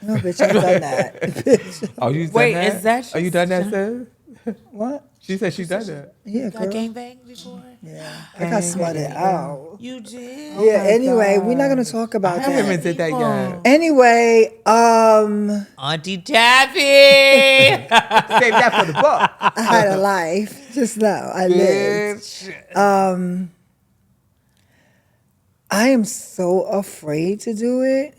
No, bitch, I've done that. Bitch. Oh, you done Wait, that? is that Are you done that, sis? What? She said she done that. Yeah, Got girl. gangbang before? Yeah, I got smarted out. You did? Yeah. Anyway, we're not gonna talk about I haven't that. did that yet. Anyway, Auntie Tabby! Save that for the book. I had a life just now. I lived. Bitch. I am so afraid to do it,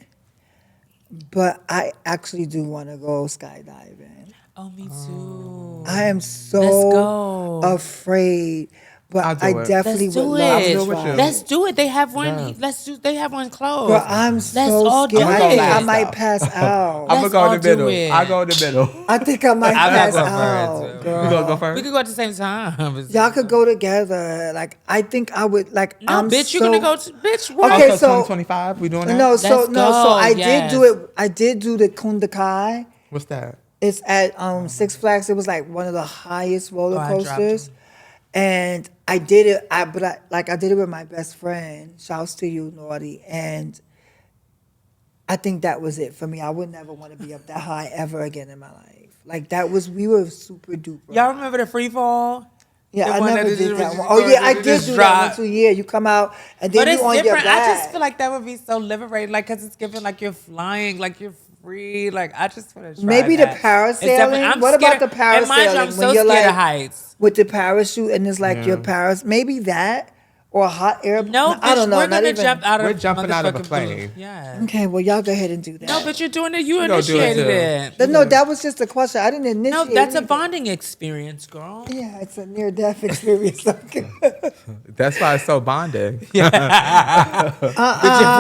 but I actually do want to go skydiving. Oh, me too. I am Let's so go. afraid, but I'll do I it. definitely Let's would do love it. to with try. you. Let's do it. They have one. Yes. They have one closed. Girl, I'm Let's so all do scared. I think I it. might pass out. I'm gonna Let's go in all the do middle. it. I go in the middle. I think I might I'm pass not going out, first. girl. You gonna go We first? could go at the same time. Y'all could go together. Like I think I would. Like No, I'm bitch, so, you're gonna go to bitch. What? Okay, Also, so 2025, we doing that? no, so Let's no, so go, I yes. did do it. I did do the Kundakai. What's that? It's at Six Flags. It was like one of the highest roller I dropped coasters, them. and I did it. I did it with my best friend. Shouts to you, Naughty. And I think that was it for me. I would never want to be up that high ever again in my life. Like that was we were super duper. Y'all remember the free fall? Yeah, The I one never that did just- that just one. Oh go- yeah, I just did do drop. that one too. Yeah, you come out and then But you it's on your different. back. I just feel like that would be so liberating, like, cause it's giving like you're flying, like you're free. Like I just want to try Maybe that. the parasailing? It's definitely- I'm What about scared- the And mind you, parasailing I'm when so you're scared like- of heights. with the parachute and it's like your paras. Maybe that or a hot air. No, bitch, I don't know. we're not gonna even. jump out of We're jumping out of a motherfucking plane. balloon. Yeah. Okay, well y'all go ahead and do that. No, but you're doing it. You gonna do it initiated too. it. No, that was just a question. I didn't initiate. No, that's a anything. bonding experience, girl. Yeah, it's a near-death experience. Okay. That's why it's so bonding. Bitch, if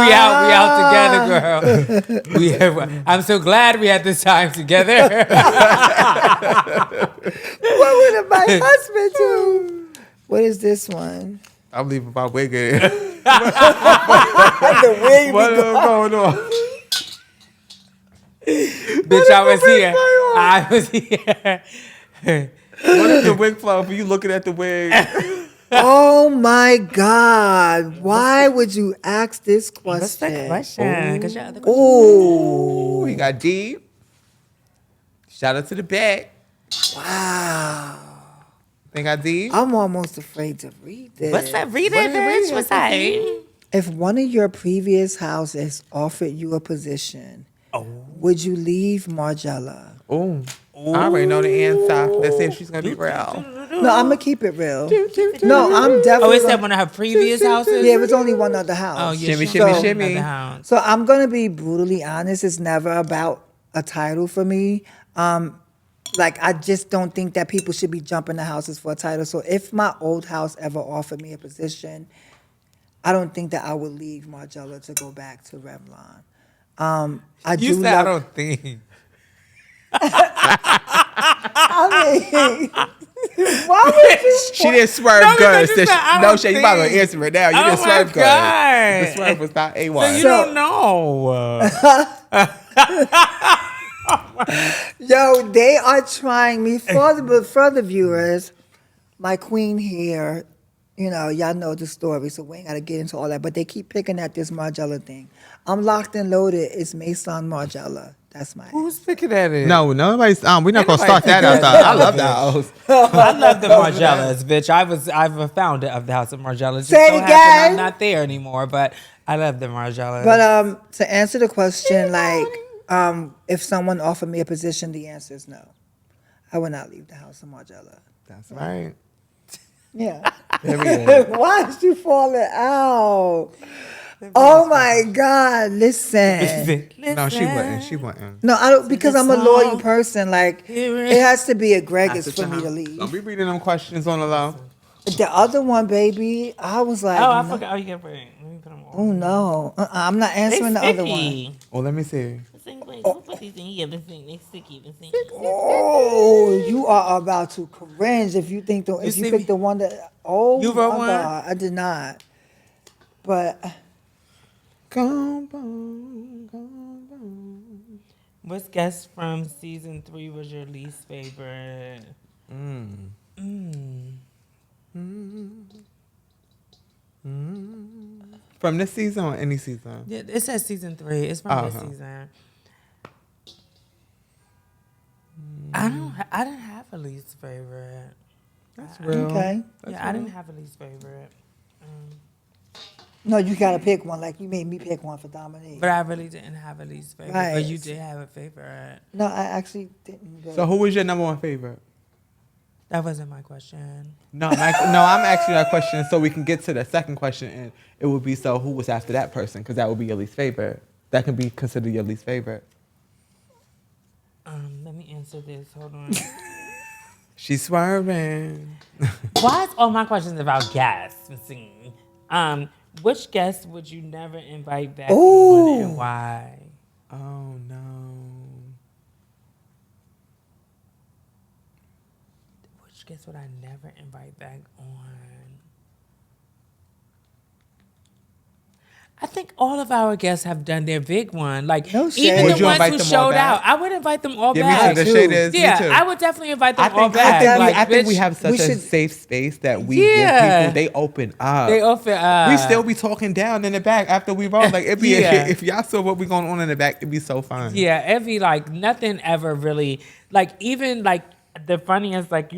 we out together, girl. I'm so glad we had this time together. What would my husband do? What is this one? I'm leaving my wig in. The wig. What is going on? Bitch, I was here. I was here. What is the wig flow for you looking at the wig? Oh my God! Why would you ask this question? What's the question? 'Cause your other question- Oh, We got D. Shout out to the back. wow! Think I D? I'm almost afraid to read this. What's that? Read it, bitch. What's that? If one of your previous houses offered you a position, would you leave Margella? Oh, I already know the answer. Let's see if she's gonna be real. No, I'm gonna keep it real. No, I'm definitely. Oh, it's that gonna- one of her previous houses? Yeah, it was only one other house. Oh, yeah. Shimmy, she shimmy, owned shimmy. another house. So I'm gonna be brutally honest. It's never about a title for me. Like I just don't think that people should be jumping to houses for a title. So if my old house ever offered me a position, I don't think that I would leave Margella to go back to Revlon. I You do said I love. don't think. I mean, why would you? She didn't swerve No, because good. you said, I No, don't shit, you might think. gonna answer it now. You Oh didn't my swerve good. God. The swerve was not So A1. you So- don't know. Yo, they are trying me for the viewers. My queen here, you know, y'all know the story, so we ain't gotta get into all that. But they keep picking at this Margella thing. I'm locked and loaded. It's Maison Margella. That's my. Who's picking at it? No, nobody's. We're not Ain't gonna start nobody that out. picking I at love that. that house. I love the Margellas, bitch. I'm a founder of the House of Margellas. Just Say so it happen again. I'm not there anymore, but I love the Margellas. But to answer the question, like, if someone offered me a position, the answer is no. I would not leave the house of Margella. That's right. Yeah. Period. Why is you falling out? Oh my God! Listen. No, she wouldn't. She wouldn't. No, I don't because I'm a loyal song. person. Like Hear it it. has to be a Gregis for me to Don't leave. be reading them questions on the low. The other one, baby, I was like, Oh, I no. forgot. Oh, you can bring. Let me put them Oh on. no, I'm not They answering the other one. sticky. Well, let me see. Put these in here. They sticky. Oh, you are about to cringe if you think if you see pick me? the one that. Oh You wrote my one? God, I did not. But Which guest from season 3 was your least favorite? From this season or any season? Yeah, it says season 3. It's from this Uh-huh. season. I didn't have a least favorite. That's real. okay, I didn't have a least favorite. no, you gotta pick one. Like you made me pick one for Dominique. But I really didn't have a least favorite. But Right. you did have a favorite. No, I actually didn't. But So, who was your number one favorite? That wasn't my question. No, I'm asking that question so we can get to the second question, and it would be so who was after that person, because that would be your least favorite. That can be considered your least favorite. Let me answer this. Hold on. She's swerving. Why is all my questions about guests? Which guest would you never invite back on and why? Oh no. Which guest would I never invite back on? I think all of our guests have done their big one. Like No even shade. the Would you ones invite who them all showed back? out, I would invite them all Yeah, back. me too. The too. shade is. Yeah, me too. I would definitely invite them I all think, back. I think we bitch, have such we a should- safe space that we give Yeah. people. They open up. They offer. We still be talking down in the back after we roll. Like it'd be Yeah. if y'all saw what we going on in the back, it'd be so fun. Yeah, it'd be like nothing ever really like even like the funniest like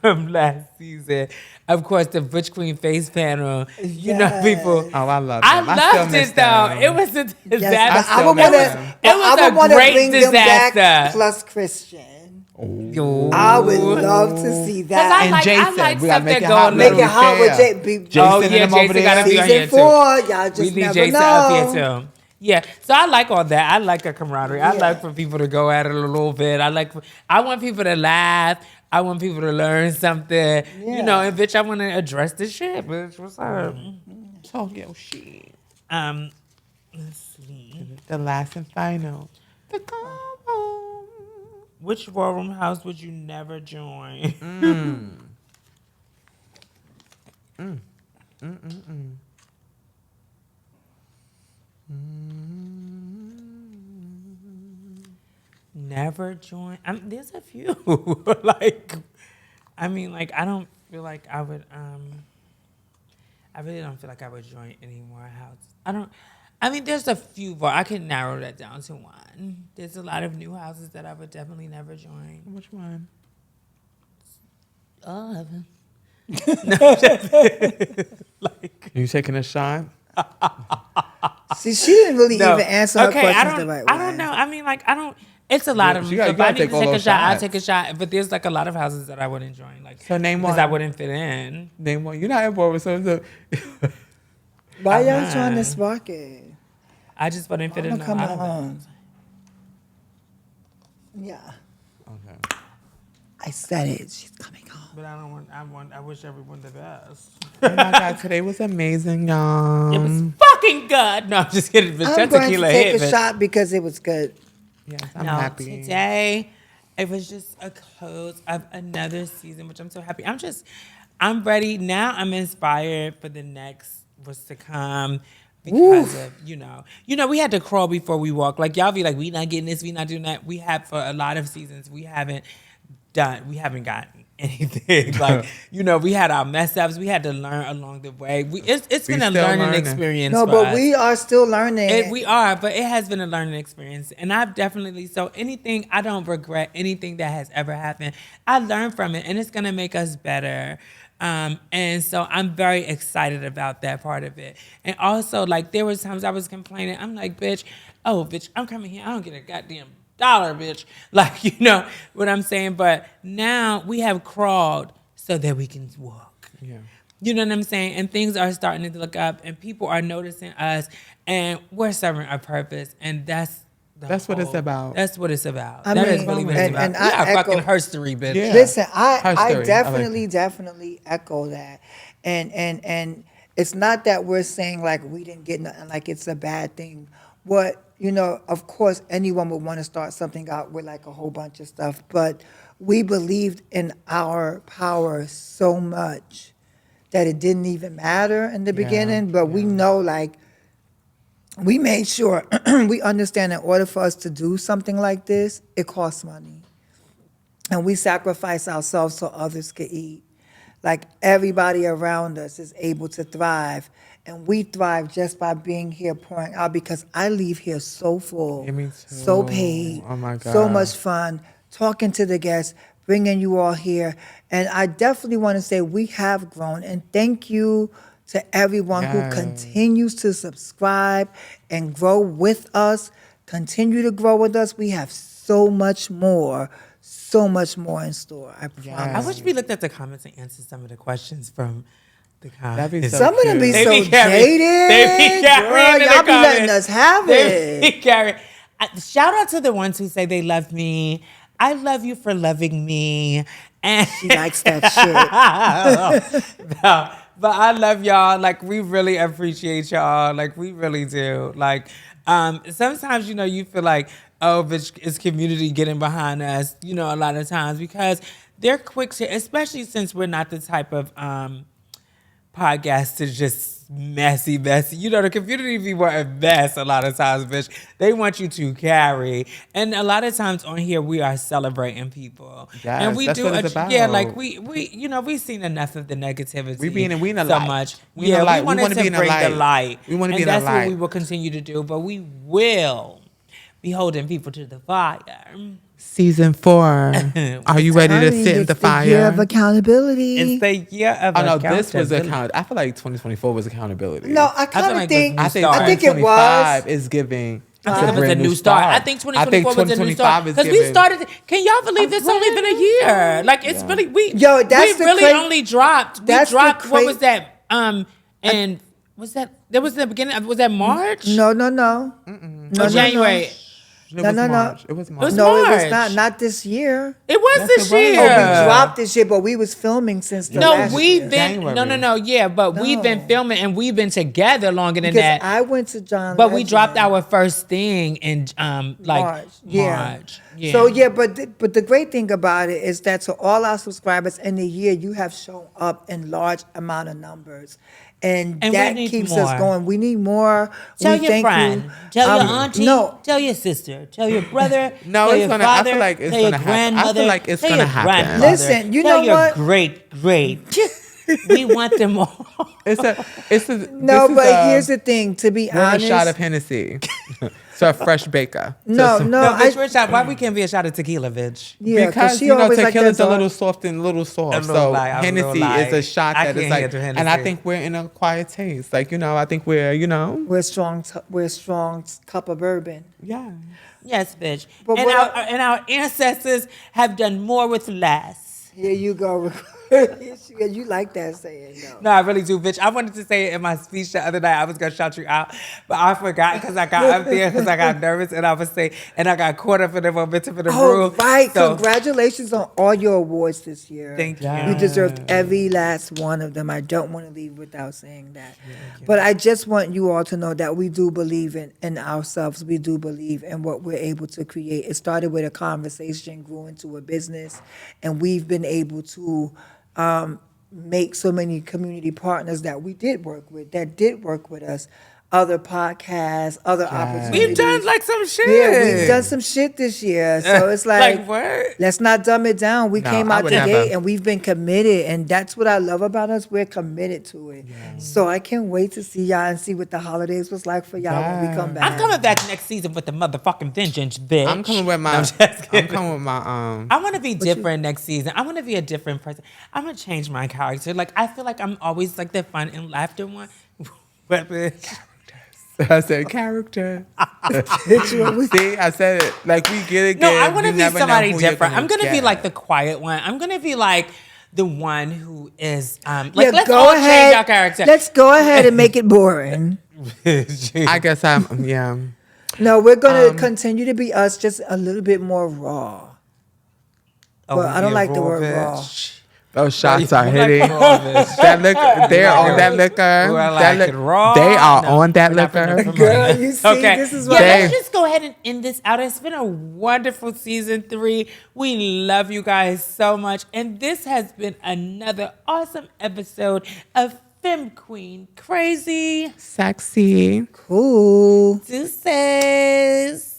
from last season. Of course, the Butch Queen face panel. You know, people. Oh, I love I them. still loved miss it though. them. It was a Yes, disaster. but I would miss want them. to. It was I would a want to great bring them back. disaster. Plus Christian. Yo. I would love to see I that. And like Jason, stuff we gotta make that it go hot. a Make little it hot with fair. JB. Jason Oh and yeah, them over Jason there. gotta be on here Season too. 4, y'all We just need never Jason know. up here too. Yeah, so I like all that. I like a camaraderie. I like for people to go at it a little bit. I want people to laugh. I want people to learn something. You know, and bitch, I want to address this shit, bitch. What's up? Talk your shit. Let's see. The last and final. The combo. Which ballroom house would you never join? Never join. There's a few. I don't feel like I would. I really don't feel like I would join any more houses. There's a few, but I can narrow that down to one. There's a lot of new houses that I would definitely never join. Which one? All of them. You taking a shot? See, she didn't really No. even answer her questions the right way. I don't know. I don't. It's a lot of them. You gotta So if I need take to all take a those shot, I'll shots. take a shot. But there's like a lot of houses that I wouldn't join. Like So name because one. I wouldn't fit in. Name one. You're not involved with so. Why y'all trying to spark it? I just wouldn't fit in. Mama a coming lot of them. home. Yeah, Okay. I said it. She's coming home. But I wish everyone the best. Oh my God, today was amazing, y'all. It was fucking good. No, I'm just kidding. Bitch, I'm that going to tequila take hit, a bitch. shot because it was good. Yes, I'm No, happy. today it was just a close of another season, which I'm so happy. I'm ready now. I'm inspired for the next what's to come because of we had to crawl before we walk. Like y'all be like, we not getting this, we not doing that. We have for a lot of seasons. We haven't gotten anything. Like we had our mess ups. We had to learn along the way. It's been a still learning learning. experience. No, for but us. we are still learning. We are, but it has been a learning experience. And I've definitely, I don't regret anything that has ever happened. I learned from it and it's going to make us better. And so I'm very excited about that part of it. And also, like, there was times I was complaining. I'm like, bitch, I'm coming here. I don't get a goddamn dollar, bitch. Like, you know what I'm saying? But now we have crawled so that we can walk. Yeah. You know what I'm saying? And things are starting to look up and people are noticing us and we're serving a purpose. And that's what it's about. That's what it's about. I That mean, is really what it's about. and We I are fucking echo- herstory, bitch. Yeah. Listen, Her I story. I like definitely echo that. And it's not that we're saying like we didn't get nothing, like it's a bad thing. Of course, anyone would want to start something out with like a whole bunch of stuff, but we believed in our power so much that it didn't even matter in the beginning, but we know like we made sure we understand in order for us to do something like this, it costs money. And we sacrifice ourselves so others could eat. Like everybody around us is able to thrive. And we thrive just by being here pouring out because I leave here so full, Yeah, me so too. paid, Oh my so God. much fun, talking to the guests, bringing you all here. And I definitely want to say we have grown. And thank you to everyone who Yes. continues to subscribe and grow with us. Continue to grow with us. We have so much more in store. I promise. I wish we looked at the comments and answered some of the questions from the comments. That'd be so Some of them be cute. so jaded. They be carrying Girl, in the y'all be letting comments. us have They be it. carrying. Shout out to the ones who say they love me. I love you for loving me. And She likes that shit. no, but I love y'all. Like, we really appreciate y'all. Like, we really do. Like, sometimes, you feel like, oh, bitch, is community getting behind us, a lot of times, because they're quick to, especially since we're not the type of podcast to just messy. The community people are a mess a lot of times, bitch. They want you to carry. And a lot of times on here, we are celebrating people. Yes, and we that's do, what it's about. yeah, like we've seen enough of the negativity. We in the so light. much. We in the light. We wanted to bring the light. We want to be in and the that's what light. we will continue to do, but we will be holding people to the fire. Season 4. Are you ready to Honey, sit in it's the fire? year of accountability. It's the year of This was accountability. I feel like 2024 was accountability. No, I feel kind of like think. this I think start. I think it 2025 was. is giving. I it's think it was a brand new start. I think 2024 was a new start. 2025 is Because we giving- started, can y'all believe it's only been a year? Like, it's really, Yo, that's we the really only dropped, that's the what was that? And was that, there was the beginning, was that March? No. Or No, January? It No, was no, no. March. It was March. No, it was March. not this year. It was Yes, this it was. year. Oh, We dropped this year, but we was filming since the No, last we've year. been, January. yeah, but we've been No. filming and we've been together longer than Because that. I went to John But we Legend. dropped our first thing in March. Yeah. March. Yeah. So yeah, but the great thing about it is that to all our subscribers in the year, you have shown up in large amount of numbers, and we that need keeps more. us going. We need more. Tell we your thank friend, you. tell your auntie, No, tell your sister, tell your brother, No, tell it's your gonna- I father, feel like it's tell your gonna happen. I feel grandmother, like it's tell gonna your happen. grandmother, Listen, you tell know your what? great. We want them all. It's a. no, but here's the thing. To be We're a honest, shot of Hennessy. So a fresh baker. no, No, I, bitch, we're a shot. Why we can't be a shot of tequila, bitch? yeah, Because she always like tequila's that a little dog. soft and a little soft. A little So light, a little Hennessy light. is a shot I that is can't like, handle and I Hennessy. think we're in a quiet taste. Like, I think we're, We're strong. We're a strong cup of bourbon. yeah. Yes, bitch. But And what and our ancestors have done more with less. Here you go. You like that saying, though. No, I really do, bitch. I wanted to say it in my speech the other night. I was gonna shout you out, but I forgot because I got up there because I got nervous and I was saying, and I got caught up in the momentum of the Oh, room. right. So, Congratulations on all your awards this year. Thank you. You deserved every last one of them. I don't want to leave without saying that. But I just want you all to know that we do believe in ourselves. We do believe in what we're able to create. It started with a conversation, grew into a business, and we've been able to make so many community partners that we did work with, that did work with us, other podcasts, other opportunities. we've done like some shit. Yeah, we've done some shit this year. So it's like, what? let's not dumb it down. We No, came I out would the gate never. and we've been committed. And that's what I love about us. We're committed to it. So I can't wait to see y'all and see what the holidays was like for y'all when we come back. I'm coming back next season with the motherfucking vengeance, bitch. I'm coming with my, No, I'm just kidding. I'm coming with my, I want to be different next season. I want to be a different person. I'm gonna change my character. Like, I feel like I'm always like the fun and laughter one. But bitch, I said character. See, I said it. Like, we get it. no, I want to You be never know somebody who you're different. I'm gonna be get. like the quiet one. I'm gonna be like the one who is like. Yeah, let's go all ahead. change our character. Let's go ahead and make it boring. I guess yeah. No, we're going to continue to be us, just a little bit more raw. Oh, But I don't yeah, like the word bitch. raw. Those shots are You hitting. like raw, bitch. That liquor, they're on that liquor. Ooh, I That like it raw. They are No, on that we're not finna liquor. promote Girl, it. you see, Okay. this is Yeah, what let's just go ahead and end this out. It's been a wonderful season 3. We love you guys so much. And this has been another awesome episode of Femme Queen Crazy. Sexy. Cool. Deuces.